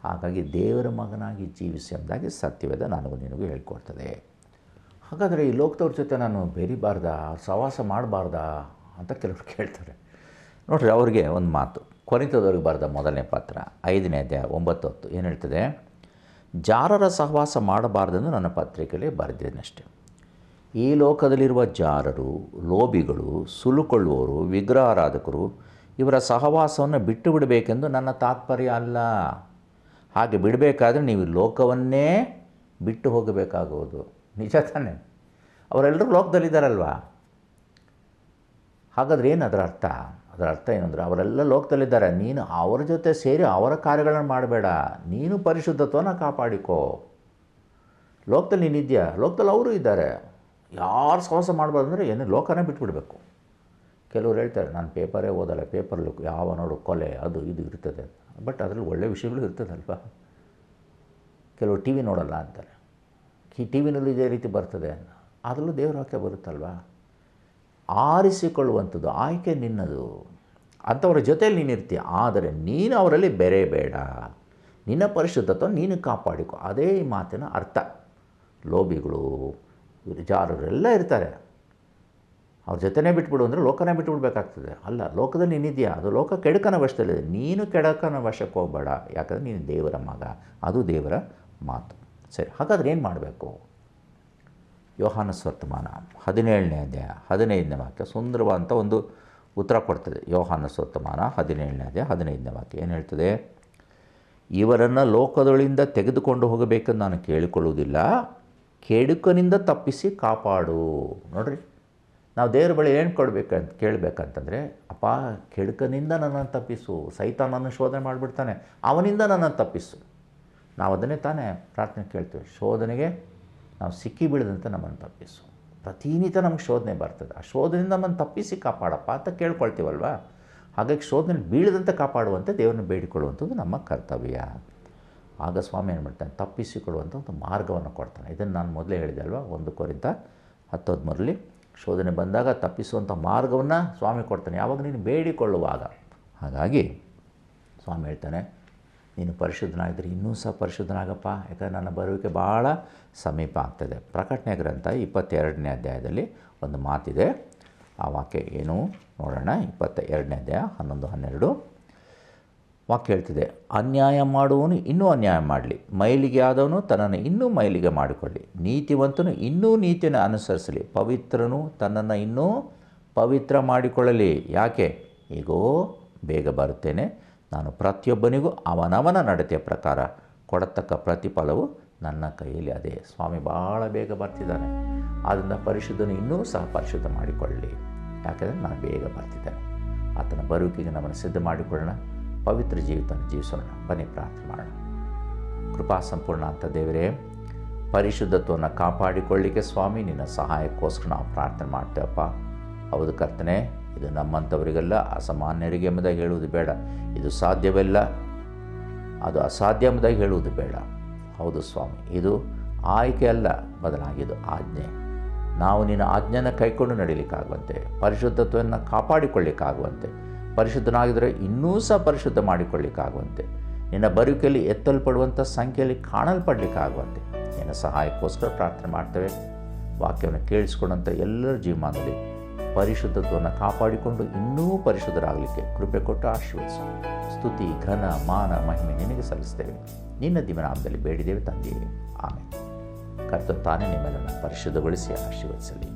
ಹಾಗಾಗಿ ದೇವರ ಮಗನಾಗಿ ಜೀವಿಸಿ ಎಂಬುದಾಗಿ ಸತ್ಯವೇದ ನನಗೂ ನಿನಗೂ ಹೇಳ್ಕೊಡ್ತದೆ. ಹಾಗಾದರೆ ಈ ಲೋಕದವ್ರ ಜೊತೆ ನಾನು ಬೆರಿಬಾರ್ದಾ, ಸಹವಾಸ ಮಾಡಬಾರ್ದಾ ಅಂತ ಕೆಲವರು ಕೇಳ್ತಾರೆ. ನೋಡಿರಿ, ಅವ್ರಿಗೆ ಒಂದು ಮಾತು, ಕೊರಿಂಥದವ್ರಿಗೆ ಬರೆದ 1ನೇ ಪತ್ರ 5ನೇ ಅಧ್ಯಾಯ 9-10 ಏನು ಹೇಳ್ತದೆ? ಜಾರರ ಸಹವಾಸ ಮಾಡಬಾರ್ದೆಂದು ನನ್ನ ಪತ್ರಿಕೆಯಲ್ಲಿ ಬರೆದಿದ್ದೇನಷ್ಟೆ. ಈ ಲೋಕದಲ್ಲಿರುವ ಜಾರರು, ಲೋಭಿಗಳು, ಸುಲುಕೊಳ್ಳುವವರು, ವಿಗ್ರಹಾರಾಧಕರು ಇವರ ಸಹವಾಸವನ್ನು ಬಿಟ್ಟು ಬಿಡಬೇಕೆಂದು ನನ್ನ ತಾತ್ಪರ್ಯ ಅಲ್ಲ. ಹಾಗೆ ಬಿಡಬೇಕಾದ್ರೆ ನೀವು ಲೋಕವನ್ನೇ ಬಿಟ್ಟು ಹೋಗಬೇಕಾಗುವುದು. ನಿಜ ತಾನೆ? ಅವರೆಲ್ಲರೂ ಲೋಕದಲ್ಲಿದ್ದಾರಲ್ವಾ? ಹಾಗಾದ್ರೆ ಏನು ಅದರ ಅರ್ಥ? ಅದರ ಅರ್ಥ ಏನಂದರೆ, ಅವರೆಲ್ಲ ಲೋಕದಲ್ಲಿದ್ದಾರೆ, ನೀನು ಅವರ ಜೊತೆ ಸೇರಿ ಅವರ ಕಾರ್ಯಗಳನ್ನು ಮಾಡಬೇಡ, ನೀನು ಪರಿಶುದ್ಧತ್ವನ ಕಾಪಾಡಿಕೋ. ಲೋಕದಲ್ಲಿ ನೀನಿದೆಯಾ, ಲೋಕದಲ್ಲಿ ಅವರು ಇದ್ದಾರೆ. ಯಾರು ಸಹವಾಸ ಮಾಡಬಾರ್ದು ಅಂದರೆ ಏನು, ಲೋಕನೇ ಬಿಟ್ಬಿಡಬೇಕು. ಕೆಲವ್ರು ಹೇಳ್ತಾರೆ, ನಾನು ಪೇಪರೇ ಓದಲ್ಲ, ಪೇಪರ್ಲು ಯಾವ ನೋಡು ಕೊಲೆ ಅದು ಇದು ಇರ್ತದೆ. ಬಟ್ ಅದರಲ್ಲಿ ಒಳ್ಳೆಯ ವಿಷಯಗಳು ಇರ್ತದಲ್ವ. ಕೆಲವರು ಟಿ ವಿ ನೋಡಲ್ಲ ಅಂತಾರೆ, ಟಿ ವಿನಲ್ಲೂ ಇದೇ ರೀತಿ ಬರ್ತದೆ. ಅದರಲ್ಲೂ ದೇವ್ರ ವಾಕ್ಯ ಬರುತ್ತಲ್ವ. ಆರಿಸಿಕೊಳ್ಳುವಂಥದ್ದು ಆಯ್ಕೆ ನಿನ್ನದು. ಅಂಥವ್ರ ಜೊತೆಯಲ್ಲಿ ನೀನಿರ್ತೀಯ, ಆದರೆ ನೀನು ಅವರಲ್ಲಿ ಬೆರೆಯಬೇಡ, ನಿನ್ನ ಪರಿಶುದ್ಧತ್ವ ನೀನು ಕಾಪಾಡಿಕೊ. ಅದೇ ಈ ಮಾತಿನ ಅರ್ಥ. ಲೋಭಿಗಳು, ಜಾರರೆಲ್ಲ ಇರ್ತಾರೆ, ಅವ್ರ ಜೊತೆನೇ ಬಿಟ್ಬಿಡು ಅಂದರೆ ಲೋಕನೇ ಬಿಟ್ಬಿಡ್ಬೇಕಾಗ್ತದೆ. ಅಲ್ಲ, ಲೋಕದಲ್ಲಿ ನೀನಿದೆಯಾ, ಅದು ಲೋಕ ಕೆಡುಕನ ವಶದಲ್ಲಿದೆ. ನೀನು ಕೆಡುಕನ ವಶಕ್ಕೆ ಹೋಗಬೇಡ, ಯಾಕಂದರೆ ನೀನು ದೇವರ ಮಗ. ಅದು ದೇವರ ಮಾತು. ಸರಿ, ಹಾಗಾದರೆ ಏನು ಮಾಡಬೇಕು? ಯೋಹಾನ ಸ್ವರ್ತಮಾನ 17ನೇ ಅಧ್ಯಾಯ 15ನೇ ವಾಕ್ಯ ಸುಂದರವಾದಂಥ ಒಂದು ಉತ್ತರ ಕೊಡ್ತದೆ. ಯೋಹಾನ ಸ್ವರ್ತಮಾನ 17ನೇ ಅಧ್ಯಾಯ 15ನೇ ವಾಕ್ಯ ಏನು ಹೇಳ್ತದೆ? ಇವರನ್ನು ಲೋಕದೊಳಿಂದ ತೆಗೆದುಕೊಂಡು ಹೋಗಬೇಕೆಂದು ನಾನು ಕೇಳಿಕೊಳ್ಳುವುದಿಲ್ಲ, ಕೆಡುಕನಿಂದ ತಪ್ಪಿಸಿ ಕಾಪಾಡು. ನೋಡಿರಿ, ನಾವು ದೇವರ ಬಳಿ ಏನು ಕೇಳಬೇಕಂತಂದರೆ, ಅಪ್ಪ ಕೆಡುಕನಿಂದ ನನ್ನನ್ನು ತಪ್ಪಿಸು. ಸೈತಾನನ್ನು ಶೋಧನೆ ಮಾಡಿಬಿಡ್ತಾನೆ, ಅವನಿಂದ ನನ್ನನ್ನು ತಪ್ಪಿಸು. ನಾವು ಅದನ್ನೇ ತಾನೇ ಪ್ರಾರ್ಥನೆ ಕೇಳ್ತೇವೆ, ಶೋಧನೆಗೆ ನಾವು ಸಿಕ್ಕಿ ಬೀಳದಂತೆ ನಮ್ಮನ್ನು ತಪ್ಪಿಸು. ಪ್ರತಿನಿತ್ಯ ನಮ್ಗೆ ಶೋಧನೆ ಬರ್ತದೆ, ಆ ಶೋಧನೆಯಿಂದ ನಮ್ಮನ್ನು ತಪ್ಪಿಸಿ ಕಾಪಾಡಪ್ಪ ಅಂತ ಕೇಳ್ಕೊಳ್ತೀವಲ್ವ. ಹಾಗಾಗಿ ಶೋಧನೆ ಬೀಳದಂತೆ ಕಾಪಾಡುವಂತೆ ದೇವರನ್ನು ಬೇಡಿಕೊಳ್ಳುವಂಥದ್ದು ನಮ್ಮ ಕರ್ತವ್ಯ. ಆಗ ಸ್ವಾಮಿ ಏನು ಮಾಡ್ತಾನೆ, ತಪ್ಪಿಸಿಕೊಳ್ಳುವಂಥ ಒಂದು ಮಾರ್ಗವನ್ನು ಕೊಡ್ತಾನೆ. ಇದನ್ನು ನಾನು ಮೊದಲೇ ಹೇಳಿದೆ ಅಲ್ವಾ, 1 ಕೊರಿಂಥ 10:13 ಶೋಧನೆ ಬಂದಾಗ ತಪ್ಪಿಸುವಂಥ ಮಾರ್ಗವನ್ನು ಸ್ವಾಮಿ ಕೊಡ್ತಾನೆ, ಯಾವಾಗ ನೀನು ಬೇಡಿಕೊಳ್ಳುವಾಗ. ಹಾಗಾಗಿ ಸ್ವಾಮಿ ಹೇಳ್ತಾನೆ, ನೀನು ಪರಿಶುದ್ಧನಾಗಿದ್ದರೆ ಇನ್ನೂ ಸಹ ಪರಿಶುದ್ಧನಾಗಪ್ಪ, ಯಾಕಂದರೆ ನನ್ನ ಬರುವಿಕೆ ಭಾಳ ಸಮೀಪ ಆಗ್ತದೆ. ಪ್ರಕಟಣೆ ಗ್ರಂಥ 22ನೇ ಅಧ್ಯಾಯದಲ್ಲಿ ಒಂದು ಮಾತಿದೆ, ಆ ವಾಕ್ಯ ಏನು ನೋಡೋಣ. 22ನೇ ಅಧ್ಯಾಯ 11-12 ವಾಕ್ಯ ಹೇಳ್ತಿದೆ, ಅನ್ಯಾಯ ಮಾಡುವವನು ಇನ್ನೂ ಅನ್ಯಾಯ ಮಾಡಲಿ, ಮೈಲಿಗೆ ಆದವನು ತನ್ನನ್ನು ಇನ್ನೂ ಮೈಲಿಗೆ ಮಾಡಿಕೊಳ್ಳಿ, ನೀತಿವಂತನು ಇನ್ನೂ ನೀತಿಯನ್ನು ಅನುಸರಿಸಲಿ, ಪವಿತ್ರನು ತನ್ನನ್ನು ಇನ್ನೂ ಪವಿತ್ರ ಮಾಡಿಕೊಳ್ಳಲಿ. ಯಾಕೆ? ಈಗೋ ಬೇಗ ಬರುತ್ತೇನೆ, ನಾನು ಪ್ರತಿಯೊಬ್ಬನಿಗೂ ಅವನವನ ನಡತೆಯ ಪ್ರಕಾರ ಕೊಡತಕ್ಕ ಪ್ರತಿಫಲವು ನನ್ನ ಕೈಯಲ್ಲಿ ಅದೇ. ಸ್ವಾಮಿ ಭಾಳ ಬೇಗ ಬರ್ತಿದ್ದಾನೆ, ಆದ್ದರಿಂದ ಪರಿಶುದ್ಧನು ಇನ್ನೂ ಸಹ ಪರಿಶುದ್ಧ ಮಾಡಿಕೊಳ್ಳಲಿ, ಯಾಕೆಂದರೆ ನಾನು ಬೇಗ ಬರ್ತಿದ್ದೇನೆ. ಆತನ ಬರುವಿಕೆಗೆ ನಮ್ಮನ್ನು ಸಿದ್ಧ ಮಾಡಿಕೊಳ್ಳೋಣ, ಪವಿತ್ರ ಜೀವಿತವನ್ನು ಜೀವಿಸೋಣ. ಬನ್ನಿ ಪ್ರಾರ್ಥನೆ ಮಾಡೋಣ. ಕೃಪಾ ಸಂಪೂರ್ಣ ಅಂತ ದೇವರೇ, ಪರಿಶುದ್ಧತ್ವವನ್ನು ಕಾಪಾಡಿಕೊಳ್ಳಿಕ್ಕೆ ಸ್ವಾಮಿ ನಿನ್ನ ಸಹಾಯಕ್ಕೋಸ್ಕರ ನಾವು ಪ್ರಾರ್ಥನೆ ಮಾಡ್ತೇವಪ್ಪ. ಹೌದು ಕರ್ತನೆ, ಇದು ನಮ್ಮಂಥವರಿಗೆಲ್ಲ ಅಸಾಮಾನ್ಯರಿಗೆ ಎಂಬುದಾಗಿ ಹೇಳುವುದು ಬೇಡ, ಇದು ಸಾಧ್ಯವಿಲ್ಲ, ಅದು ಅಸಾಧ್ಯ ಎಂಬುದಾಗಿ ಹೇಳುವುದು ಬೇಡ. ಹೌದು ಸ್ವಾಮಿ, ಇದು ಆಯ್ಕೆ ಅಲ್ಲ, ಬದಲಾಗಿದ್ದು ಆಜ್ಞೆ. ನಾವು ನಿನ್ನ ಆಜ್ಞೆಯನ್ನು ಕೈಕೊಂಡು ನಡೀಲಿಕ್ಕಾಗುವಂತೆ, ಪರಿಶುದ್ಧತ್ವವನ್ನು ಕಾಪಾಡಿಕೊಳ್ಳಿಕ್ಕಾಗುವಂತೆ, ಪರಿಶುದ್ಧನಾಗಿದ್ದರೆ ಇನ್ನೂ ಸಹ ಪರಿಶುದ್ಧ ಮಾಡಿಕೊಳ್ಳಿಕ್ಕಾಗುವಂತೆ, ನಿನ್ನ ಬರುವಿಕೆಯಲ್ಲಿ ಎತ್ತಲ್ಪಡುವಂಥ ಸಂಖ್ಯೆಯಲ್ಲಿ ಕಾಣಲ್ಪಡಲಿಕ್ಕಾಗುವಂತೆ ನಿನ್ನ ಸಹಾಯಕ್ಕೋಸ್ಕರ ಪ್ರಾರ್ಥನೆ ಮಾಡ್ತೇವೆ. ವಾಕ್ಯವನ್ನು ಕೇಳಿಸ್ಕೊಂಡಂಥ ಎಲ್ಲರ ಜೀವಮಾನದಲ್ಲಿ ಪರಿಶುದ್ಧತ್ವವನ್ನು ಕಾಪಾಡಿಕೊಂಡು ಇನ್ನೂ ಪರಿಶುದ್ಧರಾಗಲಿಕ್ಕೆ ಕೃಪೆ ಕೊಟ್ಟು ಆಶೀರ್ವದಿಸು. ಸ್ತುತಿ, ಘನ, ಮಾನ, ಮಹಿಮೆ ನಿನಗೆ ಸಲ್ಲಿಸ್ತೇವೆ. ನಿನ್ನ ದಿವ್ಯನಾಮದಲ್ಲಿ ಬೇಡಿದ್ದೇವೆ ತಂದೆಯೇ, ಆಮೇಲೆ. ಕರ್ತನು ತಾನೇ ನಿಮ್ಮೆಲ್ಲರನ್ನು ಪರಿಶುದ್ಧಗೊಳಿಸಿ ಆಶೀರ್ವದಿಸಲಿ.